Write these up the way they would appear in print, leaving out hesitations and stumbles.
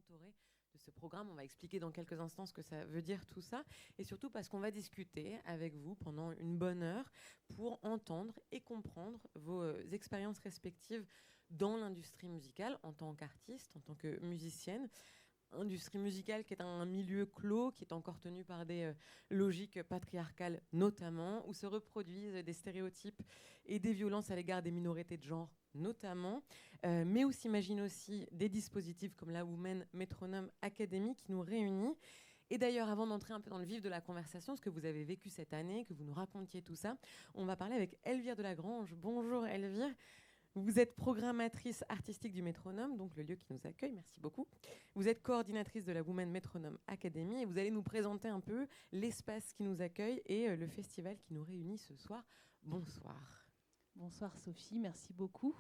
mentorés de ce programme. On va expliquer dans quelques instants ce que ça veut dire tout ça, et surtout parce qu'on va discuter avec vous pendant une bonne heure pour entendre et comprendre vos expériences respectives dans l'industrie musicale en tant qu'artiste, en tant que musicienne. Industrie musicale qui est un milieu clos, qui est encore tenu par des logiques patriarcales notamment, où se reproduisent des stéréotypes et des violences à l'égard des minorités de genre notamment, mais où s'imagine aussi des dispositifs comme la Women Metronome Academy qui nous réunit. Et d'ailleurs, avant d'entrer un peu dans le vif de la conversation, ce que vous avez vécu cette année, que vous nous racontiez tout ça, on va parler avec Elvire Delagrange. Bonjour Elvire. Vous êtes programmatrice artistique du Métronome, donc le lieu qui nous accueille, merci beaucoup. Vous êtes coordinatrice de la Women Metronome Academy et vous allez nous présenter un peu l'espace qui nous accueille et le festival qui nous réunit ce soir. Bonsoir. Bonsoir Sophie, merci beaucoup.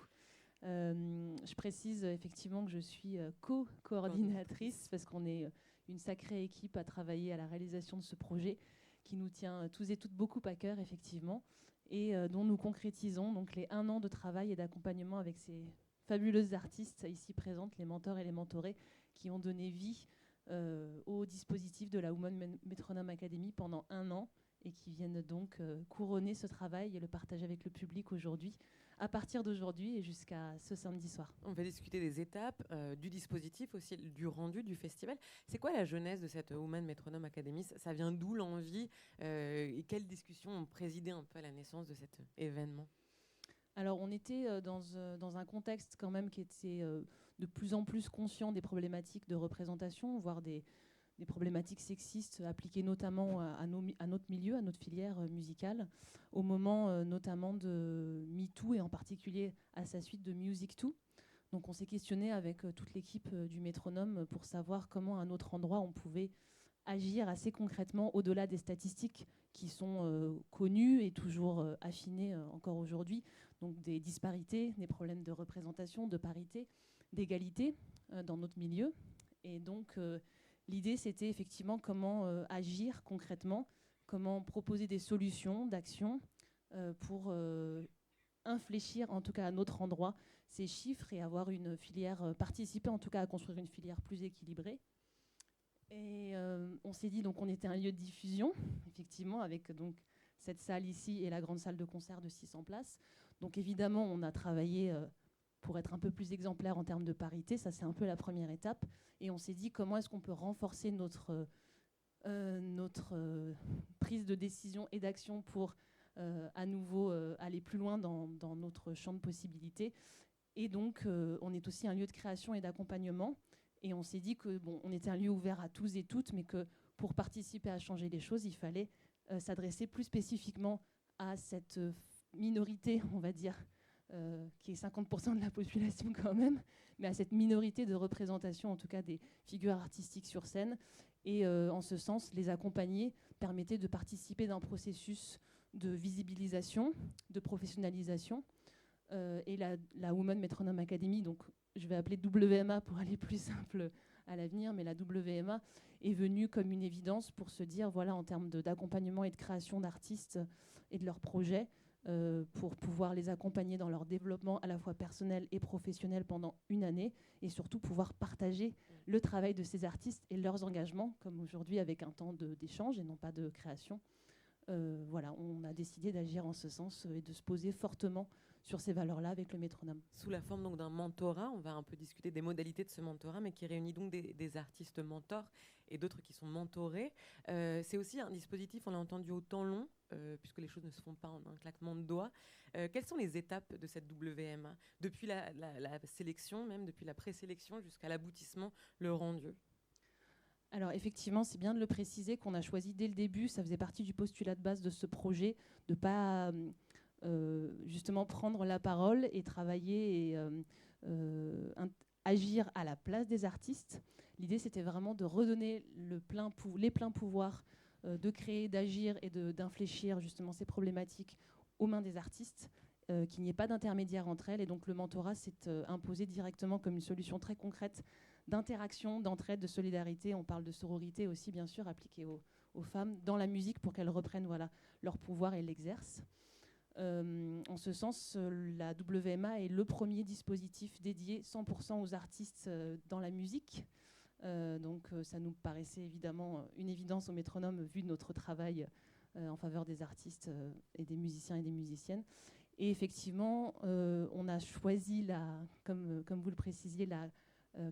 Je précise effectivement que je suis co-coordinatrice parce qu'on est une sacrée équipe à travailler à la réalisation de ce projet qui nous tient tous et toutes beaucoup à cœur effectivement et dont nous concrétisons donc les 1 an de travail et d'accompagnement avec ces fabuleuses artistes ici présentes, les mentors et les mentorés qui ont donné vie au dispositif de la Women Metronome Academy pendant 1 an et qui viennent donc couronner ce travail et le partager avec le public aujourd'hui, à partir d'aujourd'hui et jusqu'à ce samedi soir. On va discuter des étapes, du dispositif aussi, du rendu du festival. C'est quoi la genèse de cette Women Metronome Academy ? Ça vient d'où l'envie et quelles discussions ont présidé un peu à la naissance de cet événement ? Alors on était dans un contexte quand même qui était de plus en plus conscient des problématiques de représentation, voire des problématiques sexistes appliquées notamment à notre milieu, à notre filière musicale, au moment notamment de MeToo et en particulier à sa suite de Music2. Donc on s'est questionné avec toute l'équipe du Métronome pour savoir comment à un autre endroit on pouvait agir assez concrètement au-delà des statistiques qui sont connues et toujours affinées encore aujourd'hui. Donc des disparités, des problèmes de représentation, de parité, d'égalité dans notre milieu. Et donc l'idée, c'était effectivement comment agir concrètement, comment proposer des solutions d'action pour infléchir, en tout cas à notre endroit, ces chiffres et avoir une filière, participer en tout cas à construire une filière plus équilibrée. Et on s'est dit, donc on était un lieu de diffusion, effectivement, avec donc cette salle ici et la grande salle de concert de 600 places. Donc évidemment, on a travaillé pour être un peu plus exemplaire en termes de parité. Ça, c'est un peu la première étape. Et on s'est dit comment est-ce qu'on peut renforcer notre prise de décision et d'action pour à nouveau aller plus loin dans notre champ de possibilités. Et donc, on est aussi un lieu de création et d'accompagnement. Et on s'est dit que bon, on était un lieu ouvert à tous et toutes, mais que pour participer à changer les choses, il fallait s'adresser plus spécifiquement à cette minorité, on va dire, qui est 50% de la population quand même, mais à cette minorité de représentation, en tout cas des figures artistiques sur scène. Et en ce sens, les accompagner permettait de participer d'un processus de visibilisation, de professionnalisation. Et la Women Metronome Academy, donc je vais appeler WMA pour aller plus simple à l'avenir, mais la WMA est venue comme une évidence pour se dire, voilà, en termes d'accompagnement et de création d'artistes et de leurs projets, pour pouvoir les accompagner dans leur développement à la fois personnel et professionnel pendant 1 année, et surtout pouvoir partager le travail de ces artistes et leurs engagements, comme aujourd'hui avec un temps d'échange et non pas de création. Voilà, on a décidé d'agir en ce sens et de se poser fortement sur ces valeurs-là avec le Métronome. Sous la forme donc d'un mentorat, on va un peu discuter des modalités de ce mentorat, mais qui réunit donc des artistes mentors et d'autres qui sont mentorés. C'est aussi un dispositif, on l'a entendu, au temps long, puisque les choses ne se font pas en un claquement de doigts. Quelles sont les étapes de cette WMA, depuis la sélection, même depuis la présélection jusqu'à l'aboutissement, le rendu? Alors effectivement, c'est bien de le préciser qu'on a choisi dès le début, ça faisait partie du postulat de base de ce projet, de ne pas justement prendre la parole et travailler et agir à la place des artistes. L'idée, c'était vraiment de redonner les pleins pouvoirs de créer, d'agir et d'infléchir justement ces problématiques aux mains des artistes, qu'il n'y ait pas d'intermédiaire entre elles. Et donc le mentorat s'est imposé directement comme une solution très concrète d'interaction, d'entraide, de solidarité. On parle de sororité aussi, bien sûr, appliquée aux femmes dans la musique pour qu'elles reprennent voilà, leur pouvoir et l'exercent. En ce sens, la WMA est le premier dispositif dédié 100% aux artistes dans la musique, Donc ça nous paraissait évidemment une évidence au métronome vu notre travail en faveur des artistes et des musiciens et des musiciennes. Et effectivement, on a choisi, comme vous le précisiez, la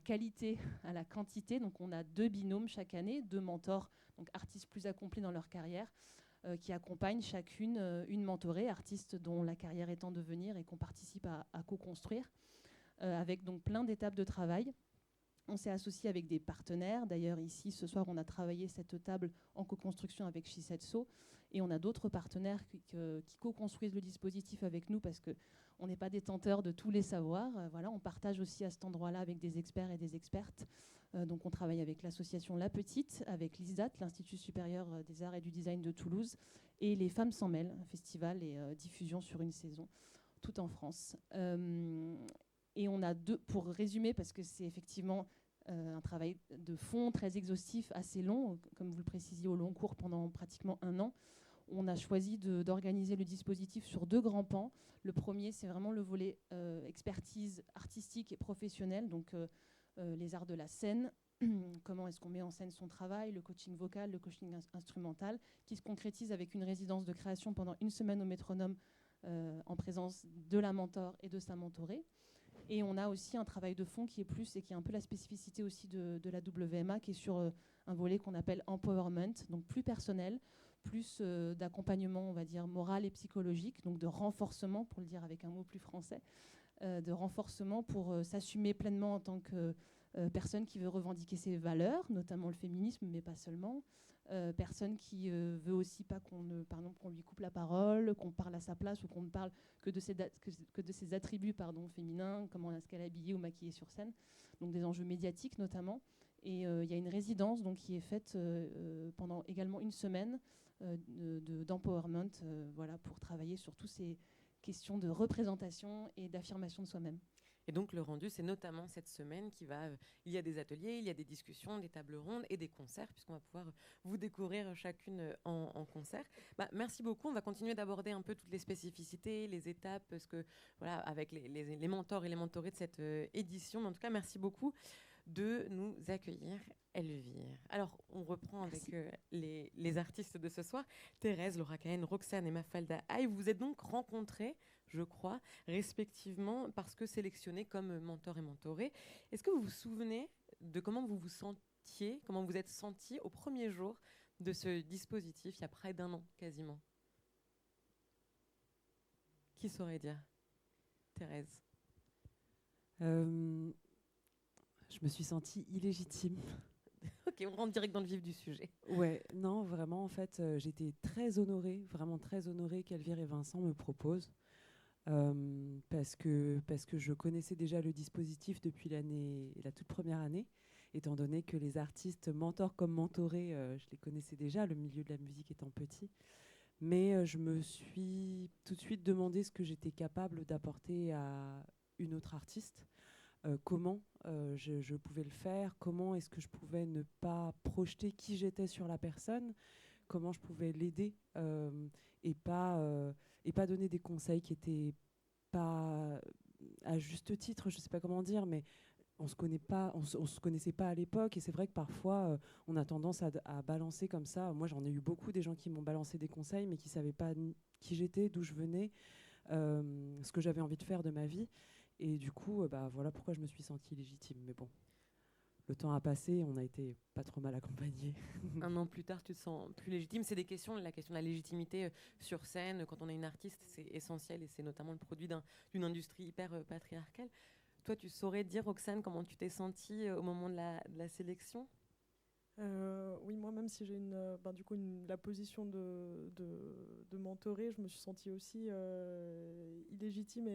qualité à la quantité. Donc on a 2 binômes chaque année, 2 mentors, donc artistes plus accomplis dans leur carrière, qui accompagnent chacune une mentorée, artiste dont la carrière est en devenir et qu'on participe à co-construire, avec donc plein d'étapes de travail. On s'est associé avec des partenaires. D'ailleurs, ici, ce soir, on a travaillé cette table en co-construction avec Shisetsu. Et on a d'autres partenaires qui co-construisent le dispositif avec nous parce qu'on n'est pas détenteur de tous les savoirs. Voilà, on partage aussi à cet endroit-là avec des experts et des expertes. Donc, on travaille avec l'association La Petite, avec l'ISDAT, l'Institut supérieur des arts et du design de Toulouse, et les Femmes sans mêle, un festival et diffusion sur une saison, tout en France. Et on a pour résumer, parce que c'est effectivement un travail de fond très exhaustif, assez long, comme vous le précisiez, au long cours pendant pratiquement 1 an. On a choisi d'organiser le dispositif sur 2 grands pans. Le premier, c'est vraiment le volet expertise artistique et professionnelle, donc les arts de la scène, comment est-ce qu'on met en scène son travail, le coaching vocal, le coaching instrumental, qui se concrétise avec une résidence de création pendant 1 semaine au métronome en présence de la mentor et de sa mentorée. Et on a aussi un travail de fond qui est plus, et qui est un peu la spécificité aussi de la WMA, qui est sur un volet qu'on appelle empowerment, donc plus personnel, plus d'accompagnement, on va dire, moral et psychologique, donc de renforcement, pour le dire avec un mot plus français, de renforcement pour s'assumer pleinement en tant que personne qui veut revendiquer ses valeurs, notamment le féminisme, mais pas seulement. Personne qui veut aussi pas qu'on lui coupe la parole, qu'on parle à sa place ou qu'on ne parle que de ses attributs féminins, comment est-ce qu'elle est habillée ou maquillée sur scène. Donc des enjeux médiatiques notamment. Et il y a une résidence donc, qui est faite pendant également 1 semaine d'empowerment voilà, pour travailler sur toutes ces questions de représentation et d'affirmation de soi-même. Et donc le rendu, c'est notamment cette semaine il y a des ateliers, il y a des discussions, des tables rondes et des concerts, puisqu'on va pouvoir vous découvrir chacune en concert. Merci beaucoup. On va continuer d'aborder un peu toutes les spécificités, les étapes, parce que voilà, avec les mentors et les mentorés de cette édition. Mais en tout cas, merci beaucoup de nous accueillir, Elvire. Alors, on reprend avec les artistes de ce soir. Thérèse, Laura Cahen, Roxane et Mafalda Aye. Vous vous êtes donc rencontrés, je crois, respectivement, parce que sélectionnés comme mentor et mentorés. Est-ce que vous vous souvenez de comment vous vous sentiez, comment vous êtes sentis au premier jour de ce dispositif, il y a près d'1 an quasiment? Qui saurait dire? Thérèse. Je me suis sentie illégitime. Ok, on rentre direct dans le vif du sujet. Ouais, non, vraiment, en fait, j'étais très honorée, vraiment très honorée qu'Elvire et Vincent me proposent. Parce que je connaissais déjà le dispositif depuis la toute première année, étant donné que les artistes mentors comme mentorés, je les connaissais déjà, le milieu de la musique étant petit. Mais je me suis tout de suite demandé ce que j'étais capable d'apporter à une autre artiste. Comment je pouvais le faire, comment est-ce que je pouvais ne pas projeter qui j'étais sur la personne, comment je pouvais l'aider et pas donner des conseils qui n'étaient pas à juste titre, je ne sais pas comment dire, mais on se connaissait pas à l'époque, et c'est vrai que parfois on a tendance à balancer comme ça. Moi, j'en ai eu beaucoup, des gens qui m'ont balancé des conseils mais qui ne savaient pas qui j'étais, d'où je venais, ce que j'avais envie de faire de ma vie. Et du coup, voilà pourquoi je me suis sentie légitime. Mais bon, le temps a passé, on a été pas trop mal accompagnés. 1 an plus tard, tu te sens plus légitime. C'est la question de la légitimité sur scène. Quand on est une artiste, c'est essentiel, et c'est notamment le produit d'une industrie hyper patriarcale. Toi, tu saurais dire, Roxane, comment tu t'es sentie au moment de la sélection? Oui, moi, même si j'ai la position de mentorée, je me suis sentie aussi illégitime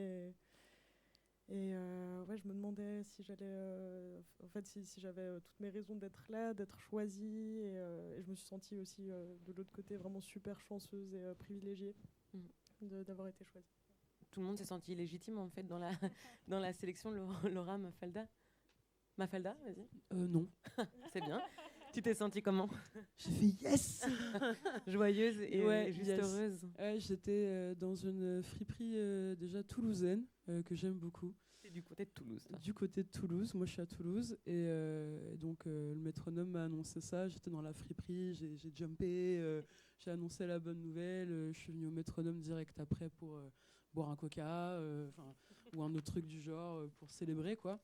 et ouais, je me demandais si j'allais, si j'avais toutes mes raisons d'être là, d'être choisie, et je me suis sentie aussi de l'autre côté vraiment super chanceuse et privilégiée d'avoir été choisie. Tout le monde s'est senti légitime en fait dans la sélection. Laura, Mafalda, vas-y. Non. C'est bien. Tu t'es sentie comment? J'ai fait yes. Joyeuse et juste yes. heureuse. J'étais dans une friperie déjà toulousaine que j'aime beaucoup. T'es du côté de Toulouse, toi. Du côté de Toulouse, moi je suis à Toulouse et donc le métronome m'a annoncé ça, j'étais dans la friperie, j'ai jumpé, j'ai annoncé la bonne nouvelle, je suis venue au métronome direct après pour boire un coca ou un autre truc du genre pour célébrer quoi.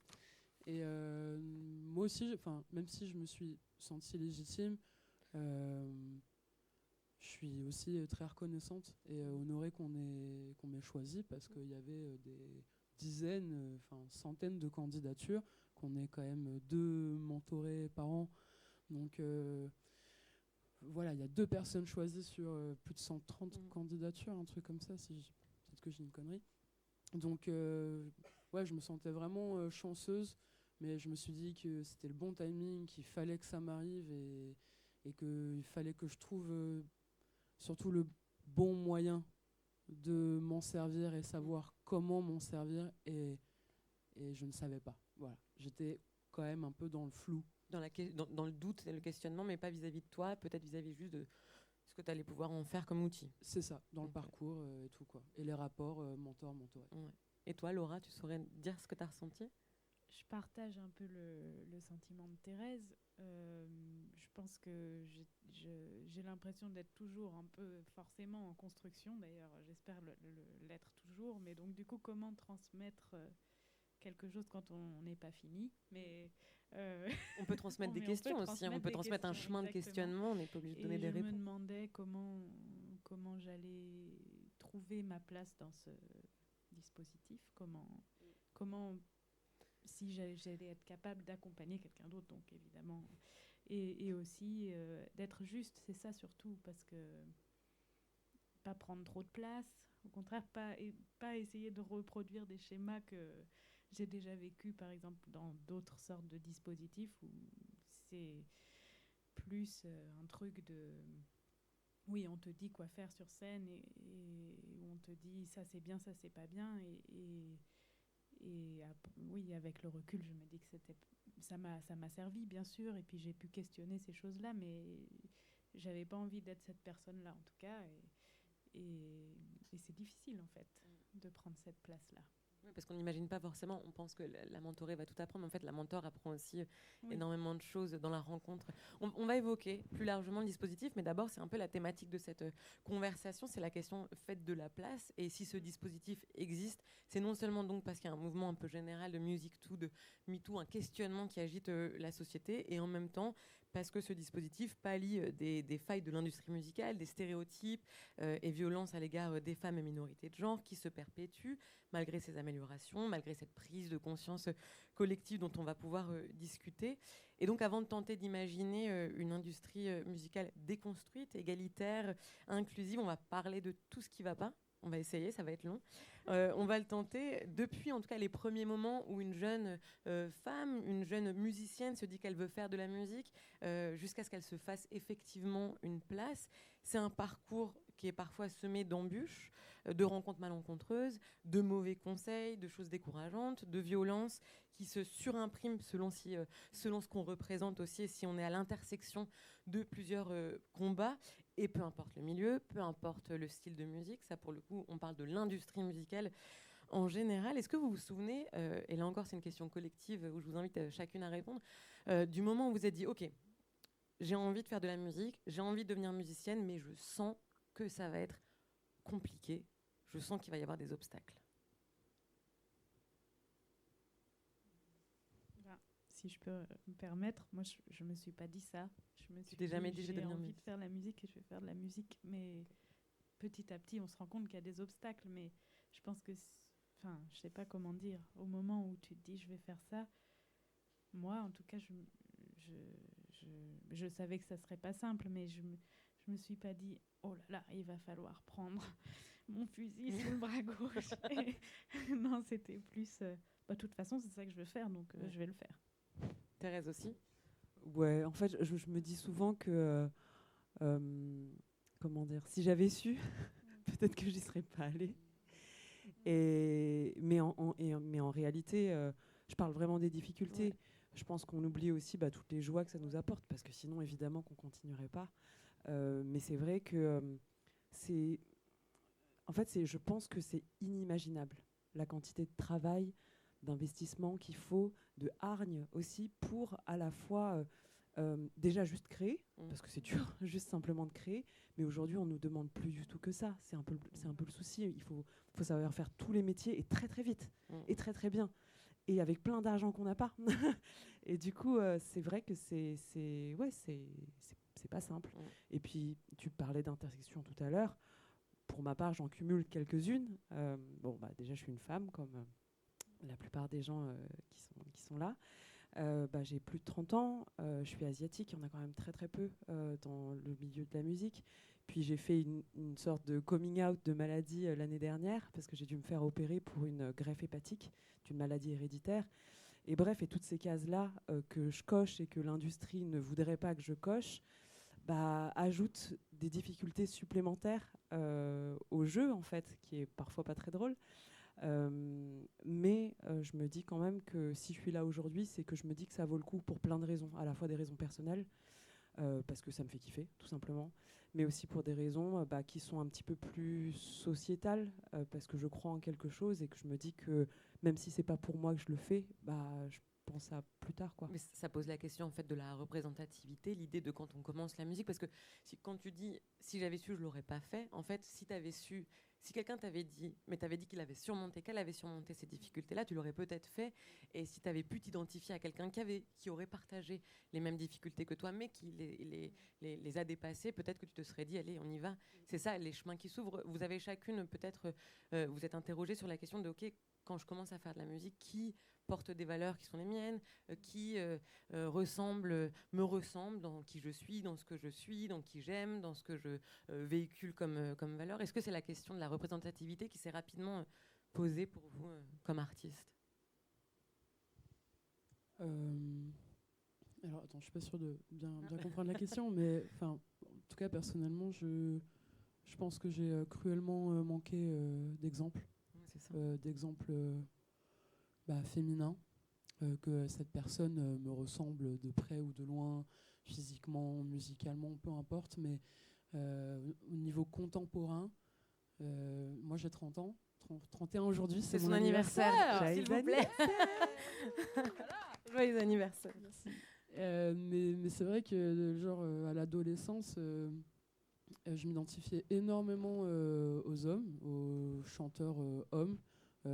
Et moi aussi, même si je me suis sentie légitime, je suis aussi très reconnaissante et honorée qu'on m'ait choisi parce qu'il y avait des dizaines, centaines de candidatures, qu'on ait quand même 2 mentorés par an. Donc voilà, il y a 2 personnes choisies sur plus de 130 candidatures, un truc comme ça, peut-être que j'ai une connerie. Donc ouais, je me sentais vraiment chanceuse, mais je me suis dit que c'était le bon timing, qu'il fallait que ça m'arrive et qu'il fallait que je trouve surtout le bon moyen de m'en servir et savoir comment m'en servir et je ne savais pas. Voilà, j'étais quand même un peu dans le flou. Dans le doute et le questionnement, mais pas vis-à-vis de toi, peut-être vis-à-vis juste de ce que tu allais pouvoir en faire comme outil. C'est ça, dans le parcours et tout quoi. Et les rapports mentor-mentoré. Ouais. Et toi, Laura, tu saurais dire ce que tu as ressenti ? Je partage un peu le sentiment de Thérèse. Je pense que j'ai l'impression d'être toujours un peu forcément en construction. D'ailleurs, j'espère l'être toujours. Mais donc, du coup, comment transmettre quelque chose quand on n'est pas fini. Mais on peut transmettre des questions aussi. On peut transmettre un chemin de questionnement. On n'est pas obligé de donner des réponses. Je me demandais comment j'allais trouver ma place dans ce dispositif. Comment si j'allais être capable d'accompagner quelqu'un d'autre, donc évidemment. Et aussi d'être juste, c'est ça surtout, parce que pas prendre trop de place, au contraire, pas essayer de reproduire des schémas que j'ai déjà vécu, par exemple, dans d'autres sortes de dispositifs où c'est plus un truc de... Oui, on te dit quoi faire sur scène et on te dit ça c'est bien, ça c'est pas bien. Oui, avec le recul, je me dis que ça m'a servi, bien sûr, et puis j'ai pu questionner ces choses-là, mais j'avais pas envie d'être cette personne-là, en tout cas, et c'est difficile, en fait, de prendre cette place-là. Oui, parce qu'on n'imagine pas forcément, on pense que la mentorée va tout apprendre, mais en fait la mentor apprend aussi énormément de choses dans la rencontre. On va évoquer plus largement le dispositif, mais d'abord c'est un peu la thématique de cette conversation, c'est la question faite de la place, et si ce dispositif existe, c'est non seulement donc parce qu'il y a un mouvement un peu général de Music Too, de MeToo, un questionnement qui agite la société, et en même temps parce que ce dispositif pallie des failles de l'industrie musicale, des stéréotypes et violences à l'égard des femmes et minorités de genre qui se perpétuent malgré ces améliorations, malgré cette prise de conscience collective dont on va pouvoir discuter. Et donc avant de tenter d'imaginer une industrie musicale déconstruite, égalitaire, inclusive, on va parler de tout ce qui ne va pas. On va essayer, ça va être long. On va le tenter depuis, en tout cas, les premiers moments où une jeune femme, une jeune musicienne se dit qu'elle veut faire de la musique, jusqu'à ce qu'elle se fasse effectivement une place. C'est un parcours qui est parfois semé d'embûches, de rencontres malencontreuses, de mauvais conseils, de choses décourageantes, de violences qui se surimpriment selon ce qu'on représente aussi et si on est à l'intersection de plusieurs combats. Et peu importe le milieu, peu importe le style de musique, ça pour le coup, on parle de l'industrie musicale en général. Est-ce que vous vous souvenez, et là encore c'est une question collective où je vous invite chacune à répondre, du moment où vous vous êtes dit « Ok, j'ai envie de faire de la musique, j'ai envie de devenir musicienne, mais je sens que ça va être compliqué, je sens qu'il va y avoir des obstacles ». Si je peux me permettre, moi je me suis pas dit ça. Tu t'es jamais dit j'ai envie de faire de la musique et je vais faire de la musique, mais petit à petit on se rend compte qu'il y a des obstacles, mais je pense que, je sais pas comment dire, au moment où tu te dis je vais faire ça, moi en tout cas je savais que ça serait pas simple, mais je me suis pas dit oh là là il va falloir prendre mon fusil sous le bras gauche. Non, c'était plus de toute façon c'est ça que je veux faire, donc je vais le faire. Thérèse aussi ? Ouais, en fait, je me dis souvent que, comment dire, si j'avais su, peut-être que j'y serais pas allée. Mais en réalité, je parle vraiment des difficultés. Ouais. Je pense qu'on oublie aussi toutes les joies que ça nous apporte, parce que sinon, évidemment, qu'on continuerait pas. Mais c'est vrai que je pense que c'est inimaginable, la quantité de travail, d'investissement qu'il faut, de hargne aussi, pour à la fois déjà juste créer, parce que c'est dur, juste simplement de créer, mais aujourd'hui on nous demande plus du tout que ça. C'est un peu le souci. Il faut savoir faire tous les métiers et très très vite, et très très bien, et avec plein d'argent qu'on n'a pas. Et du coup, c'est vrai que c'est pas simple. Et puis, tu parlais d'intersection tout à l'heure. Pour ma part, j'en cumule quelques-unes. Déjà, je suis une femme, comme la plupart des gens qui sont là. J'ai plus de 30 ans. Je suis asiatique. Il y en a quand même très, très peu dans le milieu de la musique. Puis, j'ai fait une sorte de coming out de maladie l'année dernière, parce que j'ai dû me faire opérer pour une greffe hépatique d'une maladie héréditaire. Et bref, et toutes ces cases-là que je coche et que l'industrie ne voudrait pas que je coche, ajoutent des difficultés supplémentaires au jeu, en fait, qui est parfois pas très drôle. Mais je me dis quand même que si je suis là aujourd'hui, c'est que je me dis que ça vaut le coup pour plein de raisons, à la fois des raisons personnelles, parce que ça me fait kiffer, tout simplement, mais aussi pour des raisons qui sont un petit peu plus sociétales, parce que je crois en quelque chose et que je me dis que même si c'est pas pour moi que je le fais, je pense à plus tard, quoi. Mais ça pose la question en fait de la représentativité, l'idée de quand on commence la musique, parce que quand tu dis si j'avais su je l'aurais pas fait, en fait si t'avais su, si quelqu'un t'avait dit, mais t'avais dit qu'elle avait surmonté ces difficultés-là, tu l'aurais peut-être fait. Et si t'avais pu t'identifier à quelqu'un qui aurait partagé les mêmes difficultés que toi, mais qui les a dépassées, peut-être que tu te serais dit allez on y va. C'est ça les chemins qui s'ouvrent. Vous avez chacune peut-être vous êtes interrogée sur la question de ok, quand je commence à faire de la musique, qui porte des valeurs qui sont les miennes, qui me ressemble dans qui je suis, dans ce que je suis, dans qui j'aime, dans ce que je véhicule comme valeur. Est-ce que c'est la question de la représentativité qui s'est rapidement posée pour vous comme artiste? Alors, attends, je suis pas sûre de bien comprendre la question, mais en tout cas, personnellement, je pense que j'ai cruellement manqué d'exemples. D'exemples féminins, que cette personne me ressemble de près ou de loin, physiquement, musicalement, peu importe, mais au niveau contemporain, moi j'ai 30 ans, 31 aujourd'hui, c'est mon anniversaire. S'il vous plaît. Joyeux anniversaire. Merci. Mais c'est vrai que genre à l'adolescence, je m'identifiais énormément aux hommes, aux chanteurs hommes.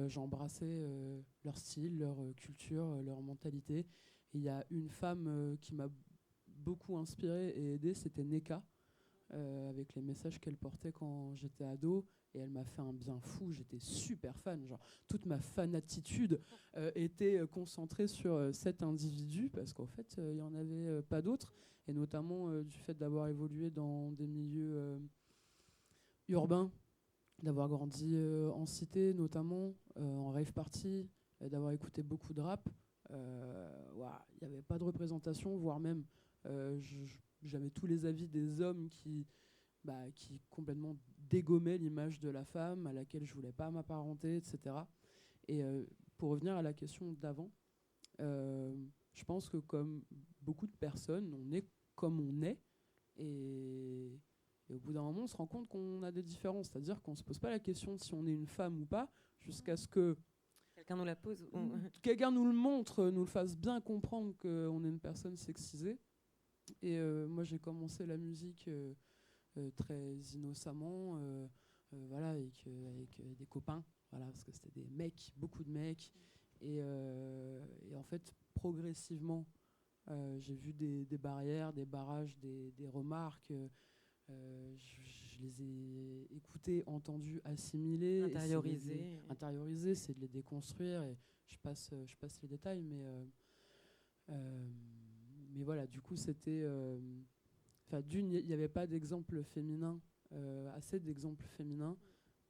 J'embrassais leur style, leur culture, leur mentalité. Et il y a une femme qui m'a beaucoup inspirée et aidée, c'était Neka, avec les messages qu'elle portait quand j'étais ado. Et elle m'a fait un bien fou, j'étais super fan. Genre, toute ma fanatitude était concentrée sur cet individu, parce qu'en fait, il n'y en avait pas d'autres. Et notamment du fait d'avoir évolué dans des milieux urbains, d'avoir grandi en cité, notamment en rave party, d'avoir écouté beaucoup de rap. Il n'y avait pas de représentation, voire même j'avais tous les avis des hommes qui complètement dégommaient l'image de la femme à laquelle je voulais pas m'apparenter, etc. Et pour revenir à la question d'avant, je pense que comme beaucoup de personnes, on est comme on est, et au bout d'un moment, on se rend compte qu'on a des différences. C'est-à-dire qu'on ne se pose pas la question de si on est une femme ou pas, jusqu'à ce que quelqu'un nous la pose. Quelqu'un nous le montre, nous le fasse bien comprendre qu'on est une personne sexisée. Et moi, j'ai commencé la musique très innocemment, avec des copains, parce que c'était des mecs, beaucoup de mecs. Et en fait, progressivement, j'ai vu des barrières, des barrages, des remarques. Je les ai écoutées, entendues, assimilées. Intériorisées, c'est de les déconstruire. Et je passe les détails, mais voilà, du coup, c'était... d'une, il n'y avait pas d'exemple féminin, assez d'exemples féminins.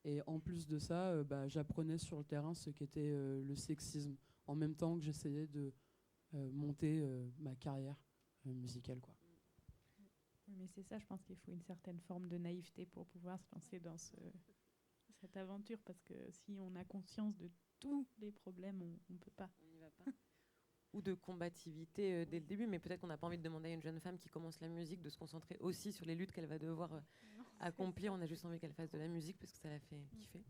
Et en plus de ça, j'apprenais sur le terrain ce qu'était le sexisme, en même temps que j'essayais de monter ma carrière musicale, quoi. Mais c'est ça, je pense qu'il faut une certaine forme de naïveté pour pouvoir se lancer dans cette aventure, parce que si on a conscience de tous les problèmes, on ne peut pas. On n'y va pas. Ou de combativité dès le début, mais peut-être qu'on n'a pas envie de demander à une jeune femme qui commence la musique de se concentrer aussi sur les luttes qu'elle va devoir accomplir. On a juste envie qu'elle fasse de la musique parce que ça la fait kiffer.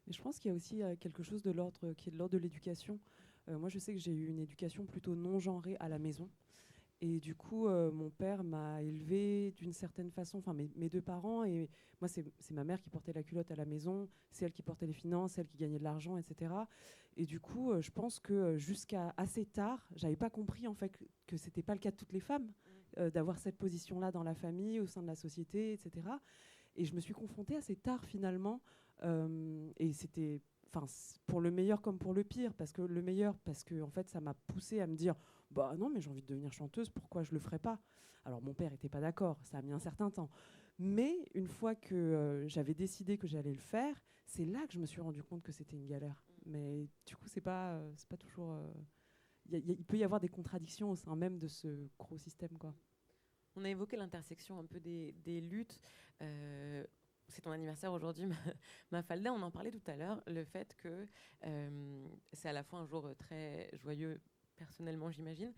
Et je pense qu'il y a aussi quelque chose de l'ordre qui est de l'ordre de l'éducation. Moi, je sais que j'ai eu une éducation plutôt non genrée à la maison. Et du coup, mon père m'a élevée d'une certaine façon, enfin mes deux parents, et moi c'est ma mère qui portait la culotte à la maison, c'est elle qui portait les finances, c'est elle qui gagnait de l'argent, etc. Et du coup, je pense que jusqu'à assez tard, j'avais pas compris en fait que c'était pas le cas de toutes les femmes, d'avoir cette position-là dans la famille, au sein de la société, etc. Et je me suis confrontée assez tard finalement, et c'était, enfin, pour le meilleur comme pour le pire, parce que le meilleur, parce que en fait, ça m'a poussée à me dire, bah non, mais j'ai envie de devenir chanteuse, pourquoi je le ferais pas? Alors mon père n'était pas d'accord, ça a mis un certain temps. Mais une fois que j'avais décidé que j'allais le faire, c'est là que je me suis rendu compte que c'était une galère. Mais du coup, c'est pas toujours. Il peut y avoir des contradictions au sein même de ce gros système, quoi. On a évoqué l'intersection un peu des luttes. C'est ton anniversaire aujourd'hui, Mafalda. On en parlait tout à l'heure. Le fait que c'est à la fois un jour très joyeux, personnellement, j'imagine,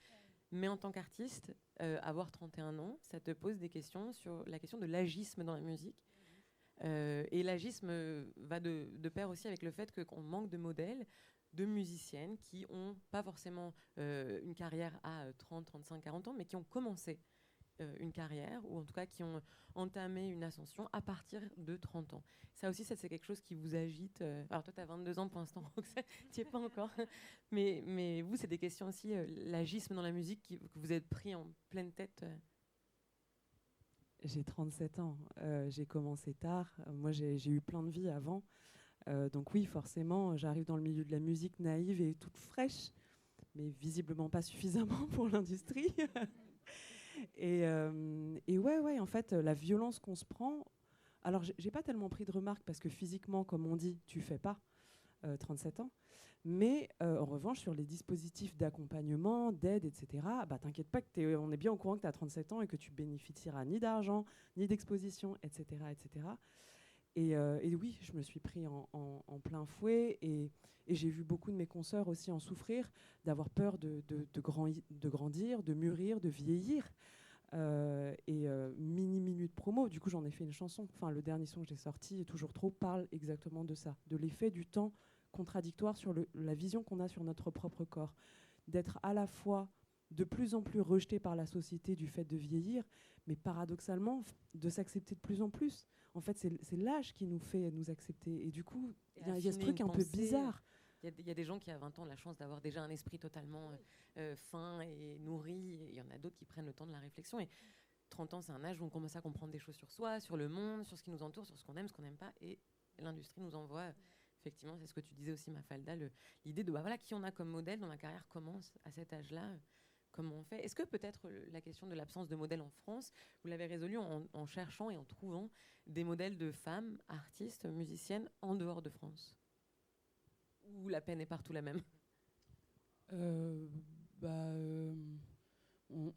mais en tant qu'artiste, avoir 31 ans, ça te pose des questions sur la question de l'agisme dans la musique. Et l'agisme va de pair aussi avec le fait qu'on manque de modèles de musiciennes qui n'ont pas forcément une carrière à 30, 35, 40 ans, mais qui ont commencé une carrière, ou en tout cas qui ont entamé une ascension à partir de 30 ans. Ça aussi, c'est quelque chose qui vous agite. Alors toi, tu as 22 ans pour l'instant, Roxane, tu n'y es pas encore. Mais vous, c'est des questions aussi, l'agisme dans la musique, que vous êtes pris en pleine tête. J'ai 37 ans, j'ai commencé tard. Moi, j'ai eu plein de vies avant. Donc oui, forcément, j'arrive dans le milieu de la musique naïve et toute fraîche, mais visiblement pas suffisamment pour l'industrie. Et ouais, en fait, la violence qu'on se prend... Alors, j'ai pas tellement pris de remarques parce que physiquement, comme on dit, tu fais pas 37 ans. Mais en revanche, sur les dispositifs d'accompagnement, d'aide, etc., bah, t'inquiète pas, on est bien au courant que tu as 37 ans et que tu bénéficieras ni d'argent, ni d'exposition, etc., etc. Et oui, je me suis pris en plein fouet et j'ai vu beaucoup de mes consoeurs aussi en souffrir, d'avoir peur de grandir, de mûrir, de vieillir. Minute promo, du coup j'en ai fait une chanson. Enfin, le dernier son que j'ai sorti, Toujours trop, parle exactement de ça, de l'effet du temps contradictoire sur la vision qu'on a sur notre propre corps. D'être à la fois de plus en plus rejeté par la société du fait de vieillir, mais paradoxalement de s'accepter de plus en plus. En fait, c'est l'âge qui nous fait nous accepter. Et du coup, il y a ce truc un peu bizarre. Il y a des gens qui, à 20 ans, ont la chance d'avoir déjà un esprit totalement fin et nourri. Il y en a d'autres qui prennent le temps de la réflexion. Et 30 ans, c'est un âge où on commence à comprendre des choses sur soi, sur le monde, sur ce qui nous entoure, sur ce qu'on aime, ce qu'on n'aime pas. Et l'industrie nous envoie, effectivement, c'est ce que tu disais aussi, Mafalda, l'idée de voilà, qui on a comme modèle dont la carrière commence à cet âge-là. Comment on fait? Est-ce que peut-être la question de l'absence de modèle en France, vous l'avez résolue en cherchant et en trouvant des modèles de femmes, artistes, musiciennes en dehors de France? Ou la peine est partout la même?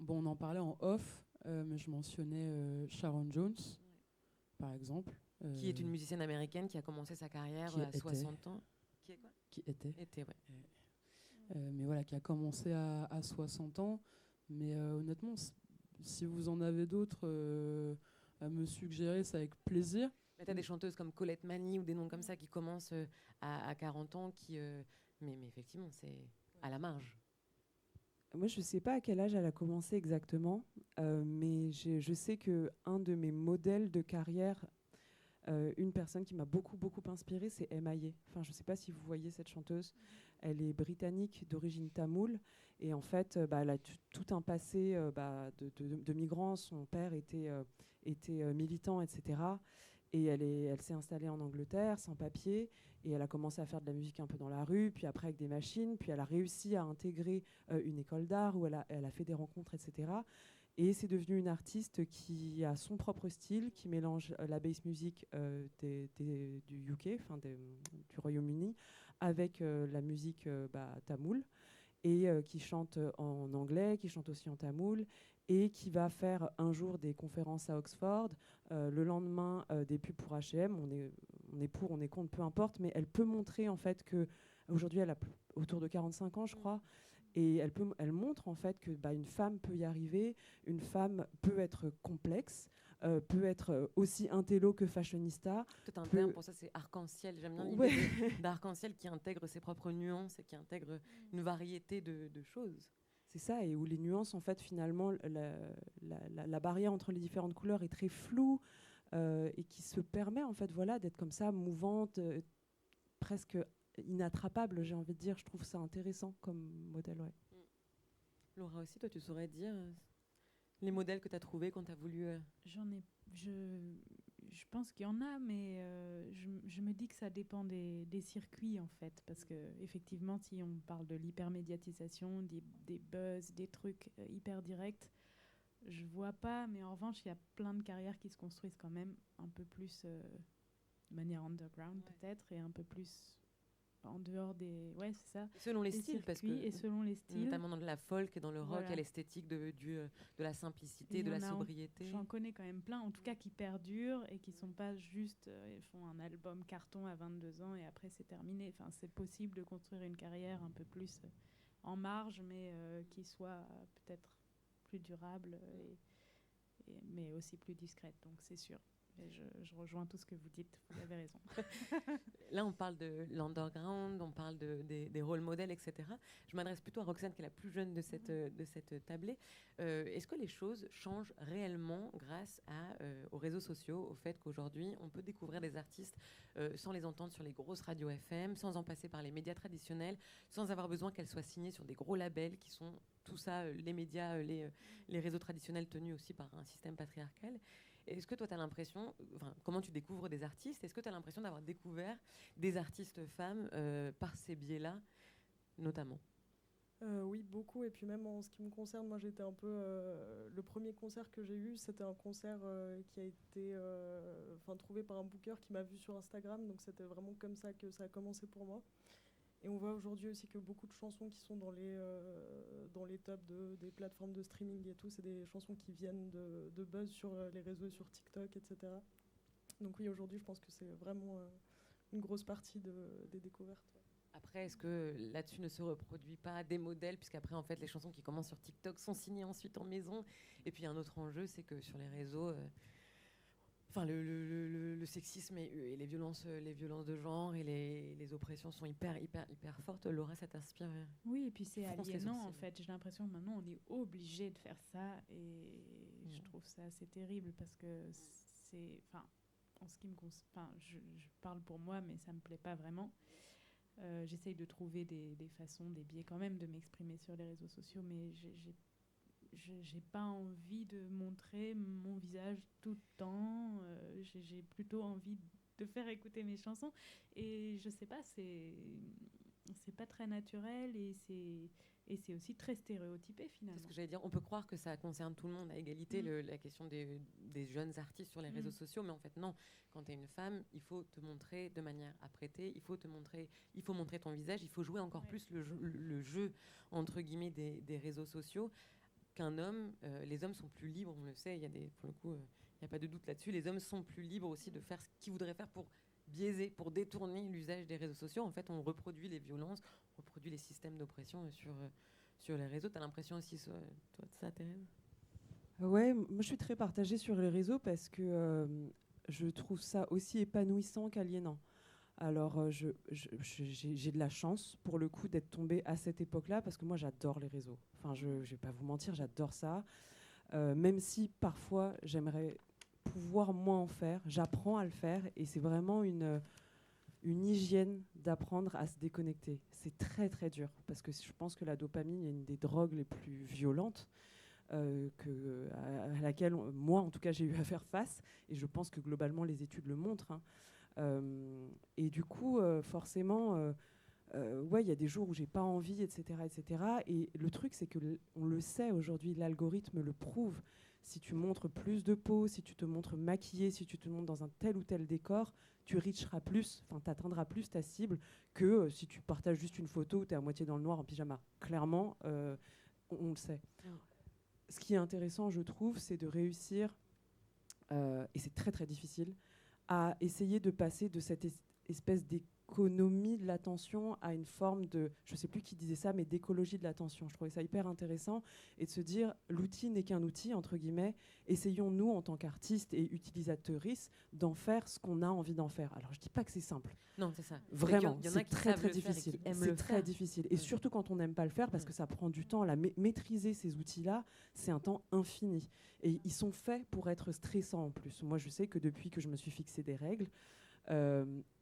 On en parlait en off, mais je mentionnais Sharon Jones, par exemple. Qui est une musicienne américaine qui a commencé sa carrière à 60 ans. Qui est quoi? Qui était. Ouais. Mais voilà, qui a commencé à 60 ans. Mais honnêtement, si vous en avez d'autres à me suggérer, c'est avec plaisir. Tu as des chanteuses comme Colette Mani ou des noms comme ça qui commencent à 40 ans, mais effectivement, c'est à la marge. Moi, je ne sais pas à quel âge elle a commencé exactement, mais je sais qu'un de mes modèles de carrière, une personne qui m'a beaucoup inspirée, c'est M.I.A. Enfin, je ne sais pas si vous voyez cette chanteuse. Elle est britannique d'origine tamoule. Et en fait, elle a tout un passé de migrants. Son père était militant, etc. Et elle s'est installée en Angleterre sans papier. Et elle a commencé à faire de la musique un peu dans la rue, puis après avec des machines. Puis elle a réussi à intégrer une école d'art où elle a fait des rencontres, etc. Et c'est devenu une artiste qui a son propre style, qui mélange la bass music du UK, du Royaume-Uni, avec la musique tamoule, et qui chante en anglais, qui chante aussi en tamoul, et qui va faire un jour des conférences à Oxford, le lendemain des pubs pour H&M. On est pour, on est contre, peu importe, mais elle peut montrer en fait que aujourd'hui elle a autour de 45 ans, je crois. Et elle montre en fait que une femme peut y arriver, une femme peut être complexe, peut être aussi intello que fashionista. Tout un terme pour ça, c'est arc-en-ciel. J'aime bien l'idée d'arc-en-ciel qui intègre ses propres nuances et qui intègre une variété de choses. C'est ça, et où les nuances, en fait, finalement, la barrière entre les différentes couleurs est très floue et qui se permet, en fait, voilà, d'être comme ça, mouvante, presque inattrapable, j'ai envie de dire. Je trouve ça intéressant comme modèle, ouais. Laura aussi, toi, tu saurais dire les modèles que tu as trouvés quand tu as voulu... Je pense qu'il y en a, mais je me dis que ça dépend des circuits, en fait. Parce que effectivement, si on parle de l'hypermédiatisation, des buzz, des trucs hyper directs, je vois pas. Mais en revanche, il y a plein de carrières qui se construisent quand même un peu plus de manière underground, peut-être, et un peu plus en dehors des... Ouais, c'est ça. Selon les styles, parce que... Et selon les styles. Notamment dans la folk et dans le rock, Voilà. à l'esthétique de la simplicité, de la sobriété. J'en connais quand même plein, en tout cas qui perdurent et qui sont pas juste... ils font un album carton à 22 ans et après c'est terminé. Enfin, c'est possible de construire une carrière un peu plus en marge, mais qui soit peut-être plus durable, mais aussi plus discrète. Donc c'est sûr. Et je rejoins tout ce que vous dites, vous avez raison. Là, on parle de l'underground, on parle des rôles modèles, etc. Je m'adresse plutôt à Roxane, qui est la plus jeune de cette tablée. Est-ce que les choses changent réellement grâce aux réseaux sociaux, au fait qu'aujourd'hui, on peut découvrir des artistes sans les entendre sur les grosses radios FM, sans en passer par les médias traditionnels, sans avoir besoin qu'elles soient signées sur des gros labels qui sont tout ça, les médias, les réseaux traditionnels tenus aussi par un système patriarcal. Est-ce que toi, tu as l'impression, comment tu découvres des artistes, est-ce que tu as l'impression d'avoir découvert des artistes femmes par ces biais-là, notamment? Oui, beaucoup. Et puis même en ce qui me concerne, moi j'étais un peu... le premier concert que j'ai eu, c'était un concert qui a été trouvé par un booker qui m'a vu sur Instagram. Donc c'était vraiment comme ça que ça a commencé pour moi. Et on voit aujourd'hui aussi que beaucoup de chansons qui sont dans les tops des plateformes de streaming et tout, c'est des chansons qui viennent de buzz sur les réseaux, sur TikTok, etc. Donc oui, aujourd'hui, je pense que c'est vraiment une grosse partie des découvertes. Après, est-ce que là-dessus ne se reproduit pas des modèles, puisqu'après, en fait, les chansons qui commencent sur TikTok sont signées ensuite en maison. Et puis, un autre enjeu, c'est que sur les réseaux... le sexisme et les violences de genre et les oppressions sont hyper fortes. Laura, ça t'inspire? Oui, et puis c'est aliénant en fait. J'ai l'impression que maintenant on est obligé de faire ça et je trouve ça assez terrible parce que c'est, en ce qui me concerne, je parle pour moi, mais ça me plaît pas vraiment. J'essaye de trouver des façons, des biais quand même de m'exprimer sur les réseaux sociaux, mais j'ai pas envie de montrer mon visage tout le temps. J'ai plutôt envie de faire écouter mes chansons. Et je sais pas, c'est pas très naturel et c'est aussi très stéréotypé finalement. C'est ce que j'allais dire. On peut croire que ça concerne tout le monde à égalité, la question des jeunes artistes sur les réseaux sociaux, mais en fait non. Quand tu es une femme, il faut te montrer de manière apprêtée, il faut montrer ton visage, il faut jouer encore plus le jeu entre guillemets des réseaux sociaux. Qu'un homme, les hommes sont plus libres, on le sait, pour le coup, il n'y a pas de doute là-dessus, les hommes sont plus libres aussi de faire ce qu'ils voudraient faire pour biaiser, pour détourner l'usage des réseaux sociaux. En fait, on reproduit les violences, on reproduit les systèmes d'oppression sur les réseaux. Tu as l'impression aussi, toi, de ça, Thérèse? Ouais, moi je suis très partagée sur les réseaux parce que je trouve ça aussi épanouissant qu'aliénant. Alors, j'ai de la chance, pour le coup, d'être tombée à cette époque-là, parce que moi, j'adore les réseaux. Enfin, je ne vais pas vous mentir, j'adore ça. Même si, parfois, j'aimerais pouvoir moins en faire, j'apprends à le faire, et c'est vraiment une hygiène d'apprendre à se déconnecter. C'est très, très dur, parce que je pense que la dopamine est une des drogues les plus violentes à laquelle, moi, en tout cas, j'ai eu à faire face, et je pense que, globalement, les études le montrent, hein. Et du coup, forcément, il y a des jours où j'ai pas envie, etc., etc. Et le truc, c'est que on le sait aujourd'hui, l'algorithme le prouve. Si tu montres plus de peau, si tu te montres maquillée, si tu te montres dans un tel ou tel décor, tu reacheras plus, t'atteindras plus ta cible que si tu partages juste une photo où tu es à moitié dans le noir en pyjama. Clairement, on le sait. Ce qui est intéressant, je trouve, c'est de réussir, et c'est très très difficile, à essayer de passer de cette espèce d'économie de l'attention à une forme de, je ne sais plus qui disait ça, mais d'écologie de l'attention. Je trouvais ça hyper intéressant, et de se dire, l'outil n'est qu'un outil, entre guillemets, essayons-nous, en tant qu'artistes et utilisatrices, d'en faire ce qu'on a envie d'en faire. Alors, je ne dis pas que c'est simple. Non, c'est ça. Vraiment, Il y en a c'est qui très, savent très le faire et difficile. qui aiment C'est le très faire. difficile. Et Ouais. surtout quand on n'aime pas le faire, parce Ouais. que ça prend du temps. Maîtriser ces outils-là, c'est un temps infini. Et ils sont faits pour être stressants en plus. Moi, je sais que depuis que je me suis fixé des règles,